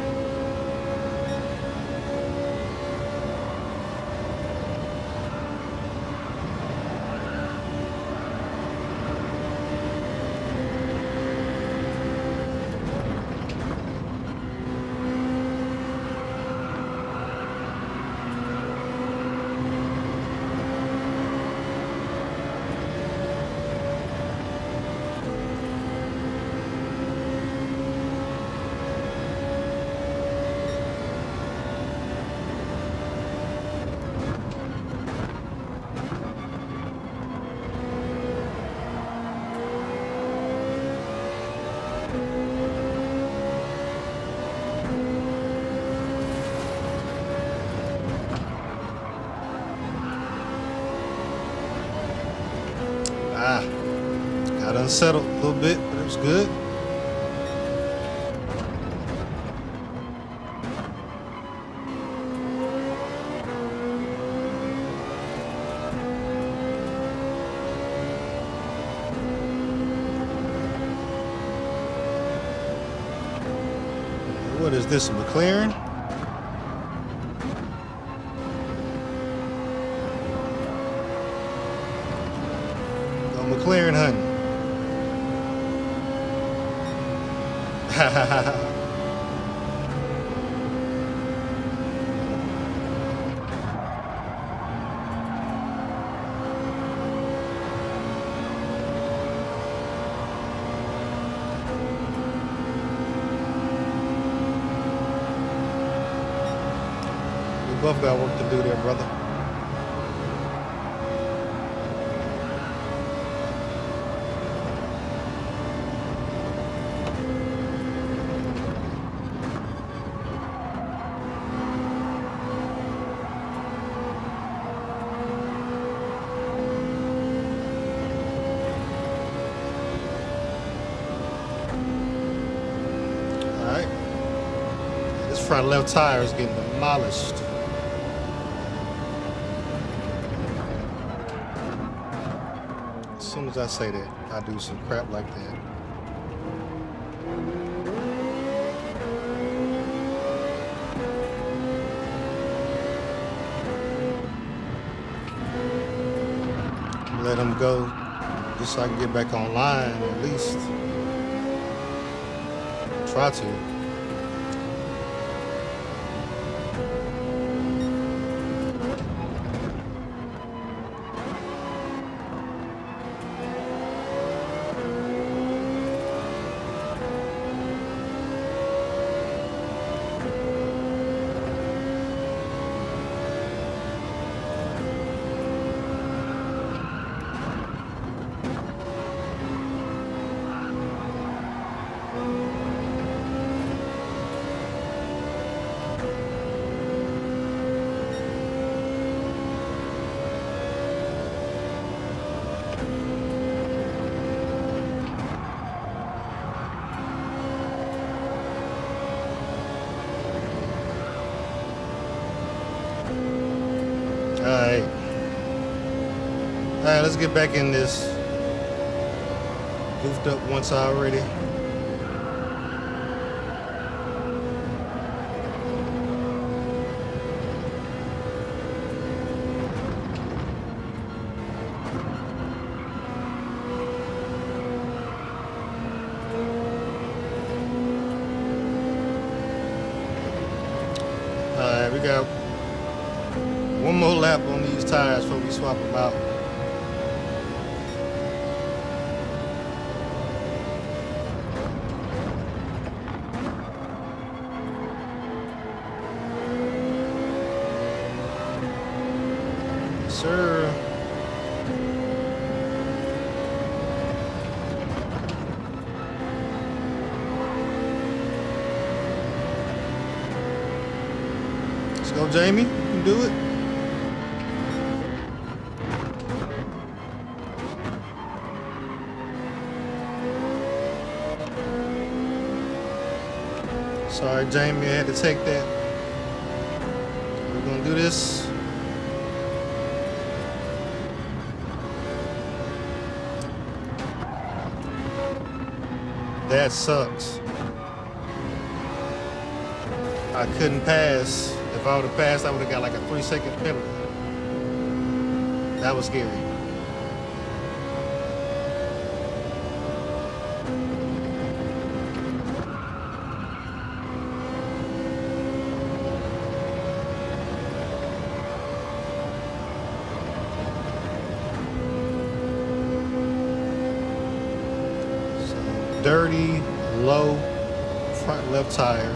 unsettled a little bit, but it was good. What is this, a McLaren? No McLaren hunting. Both got work to do there, brother. All right. This front left tire is getting demolished. As soon as I say that, I do some crap like that. Let him go just so I can get back online at least. Try to. Alright, let's get back in this. Goofed up once already. Alright, we got one more lap on these tires before we swap them out. Sir. Let's go, Jamie. You can do it. Sorry, Jamie, I had to take that. We're gonna do this. That sucks. I couldn't pass. If I would have passed, I would have got like a 3-second penalty. That was scary. Dirty, low, front left tire.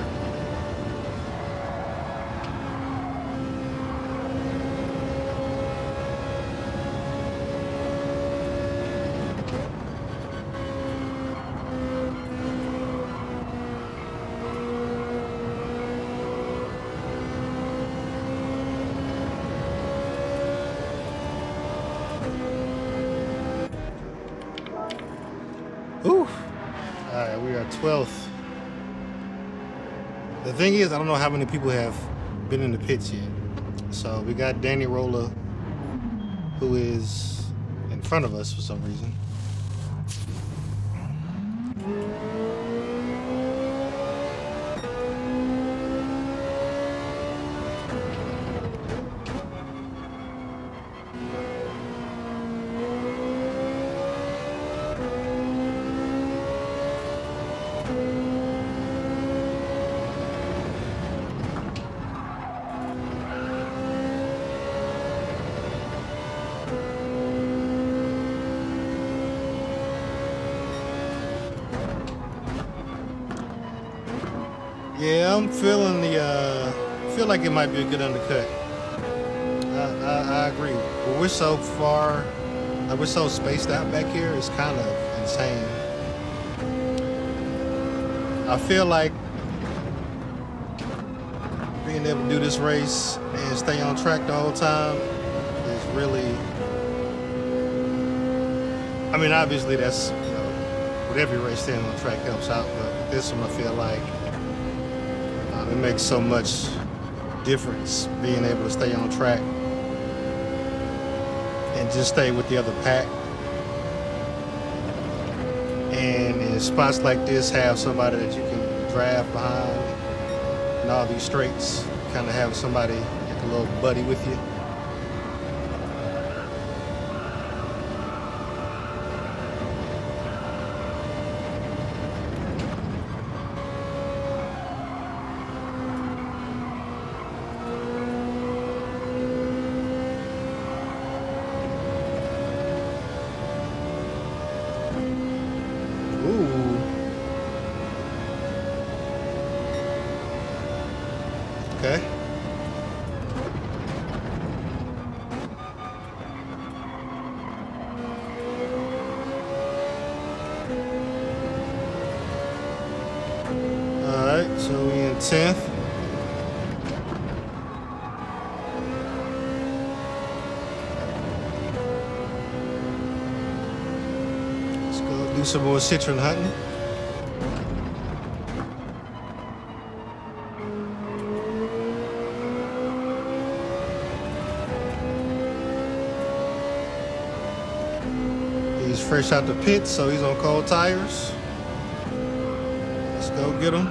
Ooh. All right, we are 12th. The thing is, I don't know how many people have been in the pits yet. So we got Danny Rolla, who is in front of us for some reason. Yeah, I'm feeling feel like it might be a good undercut. I agree. But we're so far, like we're so spaced out back here, it's kind of insane. I feel like being able to do this race and stay on track the whole time is really, I mean, obviously that's, you know, with every race staying on track helps out, but with this one I feel like it makes so much difference being able to stay on track and just stay with the other pack. And in spots like this, have somebody that you can drive behind in all these straights, kind of have somebody like a little buddy with you. Okay. All right, so we in 10th. Let's go do some more citron hunting. He's fresh out the pit, so he's on cold tires. Let's go get him.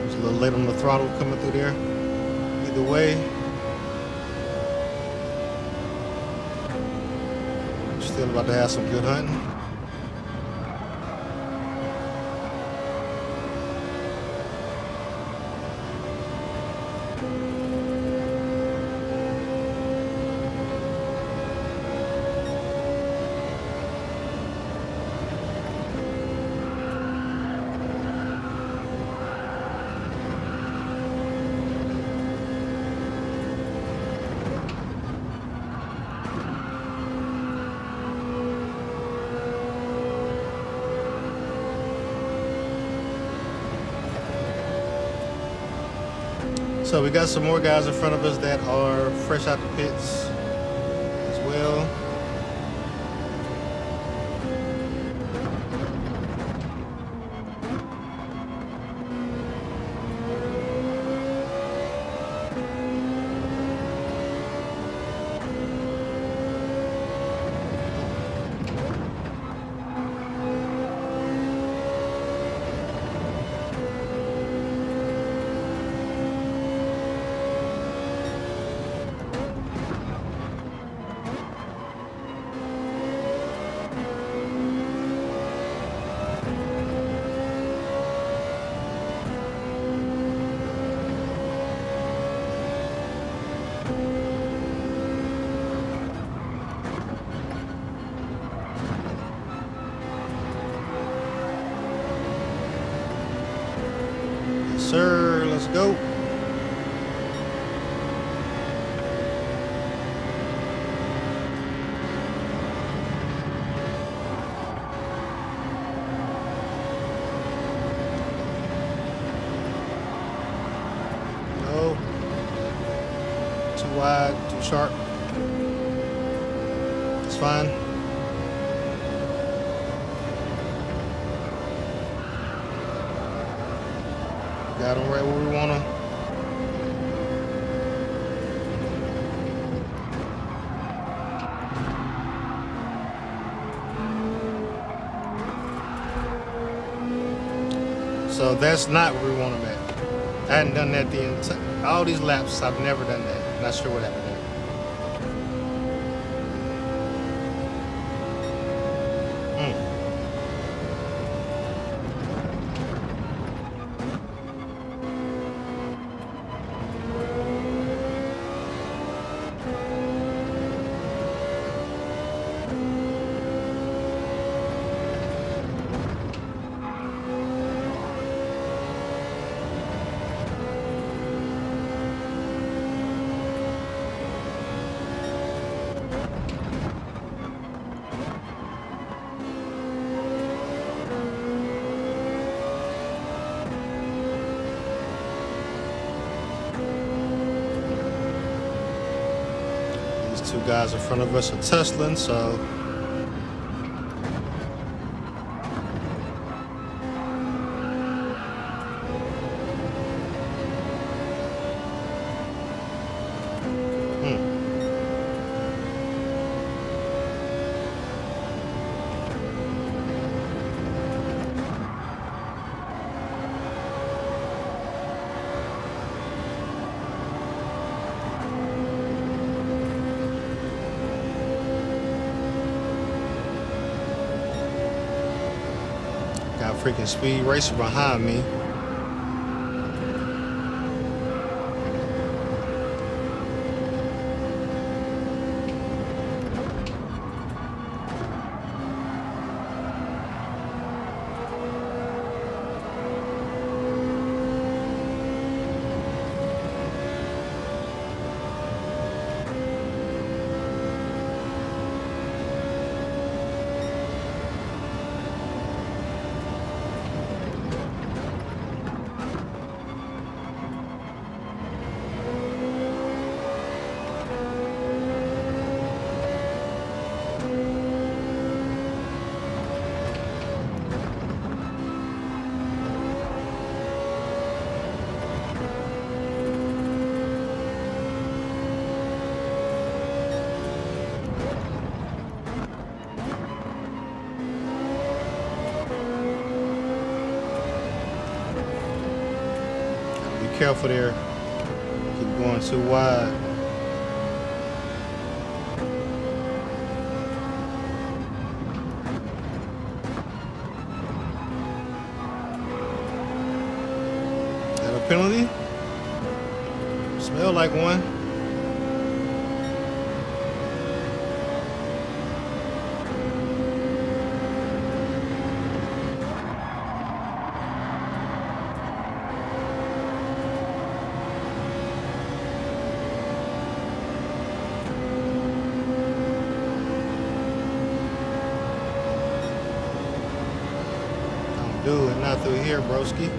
He's a little late on the throttle coming through there. Either way, still about to have some good hunting. So we got some more guys in front of us that are fresh out the pits as well. Sir, let's go. No. wide, too sharp. It's fine. Got them right where we want them. So that's not where we want them at. I hadn't done that the entire, all these laps. I've never done that. Not sure what happened there. Two guys in front of us are tussling, so got a freaking speed racer behind me. Careful there. Keep going too wide. Is that a penalty? Smell like one. Do it, not through here, broski.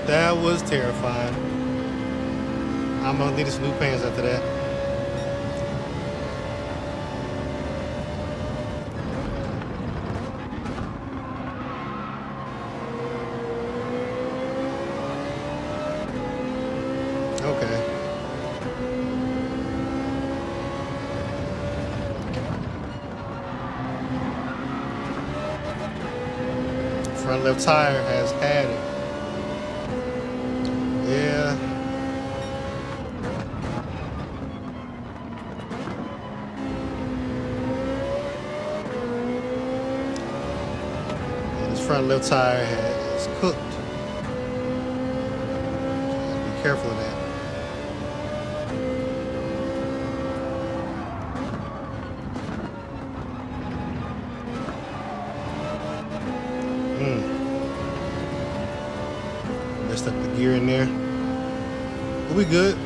That was terrifying. I'm gonna need some new pants after that. Okay. Front left tire has had it. Yeah. And this front left tire is cooked. Be careful of that. good.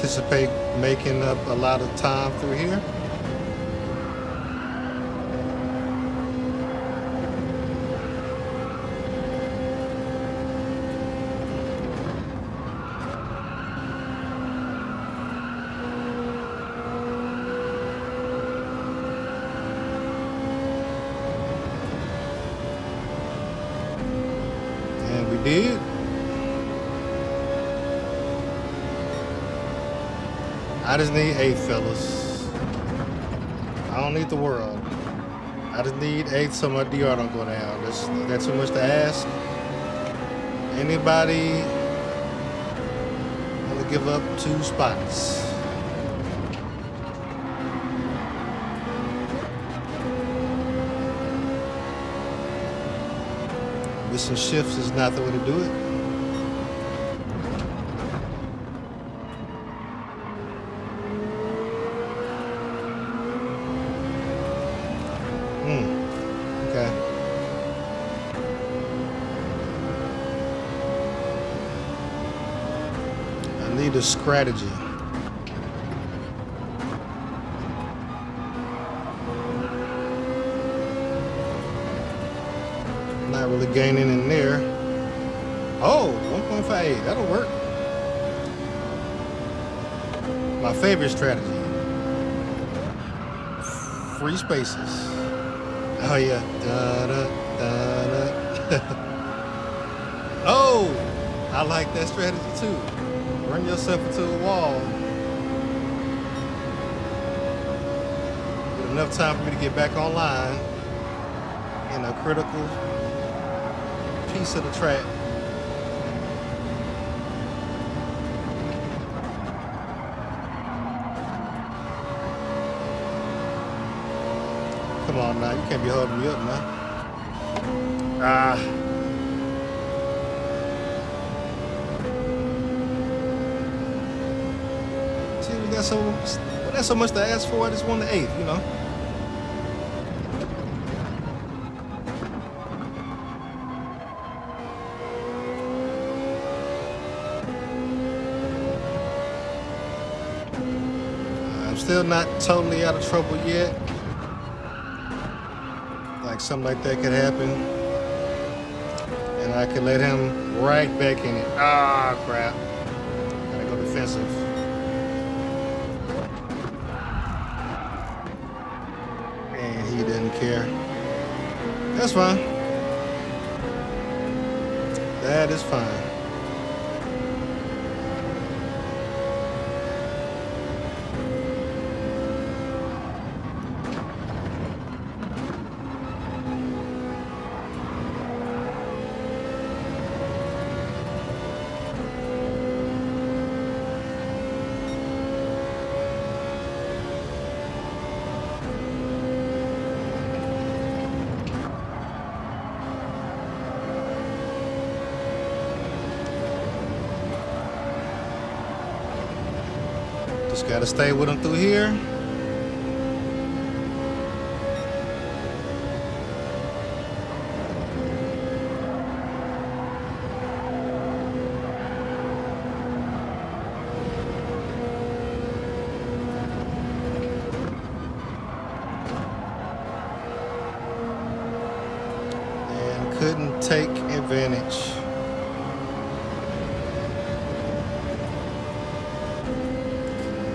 Anticipate making up a lot of time through here. And we did. I just need 8, fellas. I don't need the world. I just need 8 so my DR don't go down. That's too much to ask. Anybody want to give up 2 spots? Missing shifts is not the way to do it. Okay. I need a strategy. Not really gaining in there. Oh, 1.58, that'll work. My favorite strategy. Free spaces. Oh yeah. Da, da, da, da. Oh, I like that strategy too. Run yourself into a wall. With enough time for me to get back online in a critical piece of the track. Come on now, you can't be holding me up now. See, we got that's so much to ask for. I just won the 8th, you know. I'm still not totally out of trouble yet. Something like that could happen, and I could let him right back in it. Ah, crap. Gotta go defensive. And he didn't care. That's fine. That is fine. Just gotta stay with him through here. And couldn't take advantage.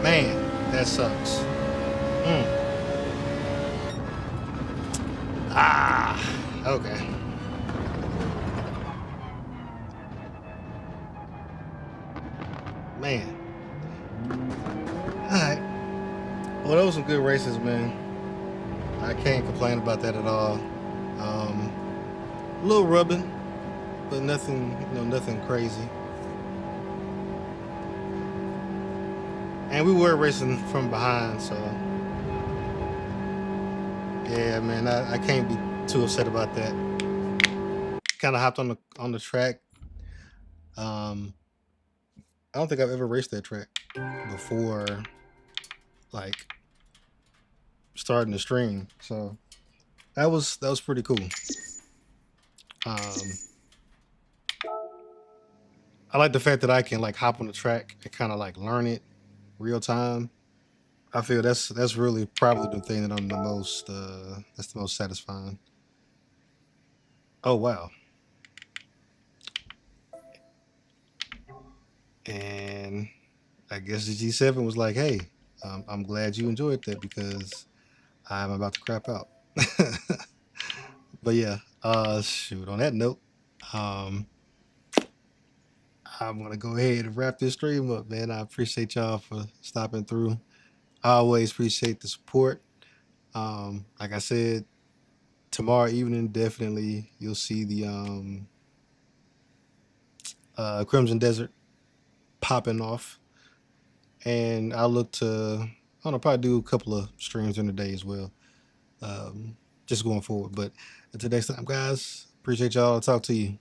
Man, that sucks. Okay. Man. Alright. Well, those were some good races, man. I can't complain about that at all. A little rubbing, but nothing, nothing crazy. And we were racing from behind, so yeah, man, I can't be too upset about that. kind of hopped on the track. I don't think I've ever raced that track before, like starting the stream. So that was pretty cool. I like the fact that I can like hop on the track and kind of like learn it real time. I feel that's really probably the thing that I'm the most that's the most satisfying. Oh wow. And I guess the G7 was like, hey, I'm glad you enjoyed that because I'm about to crap out. But yeah, shoot, on that note, I'm gonna go ahead and wrap this stream up, man. I appreciate y'all for stopping through. I always appreciate the support. Like I said, tomorrow evening, definitely you'll see the Crimson Desert popping off. And I'll look to, I don't know, probably do a couple of streams in the day as well. Just going forward. But until next time, guys, appreciate y'all. I'll talk to you.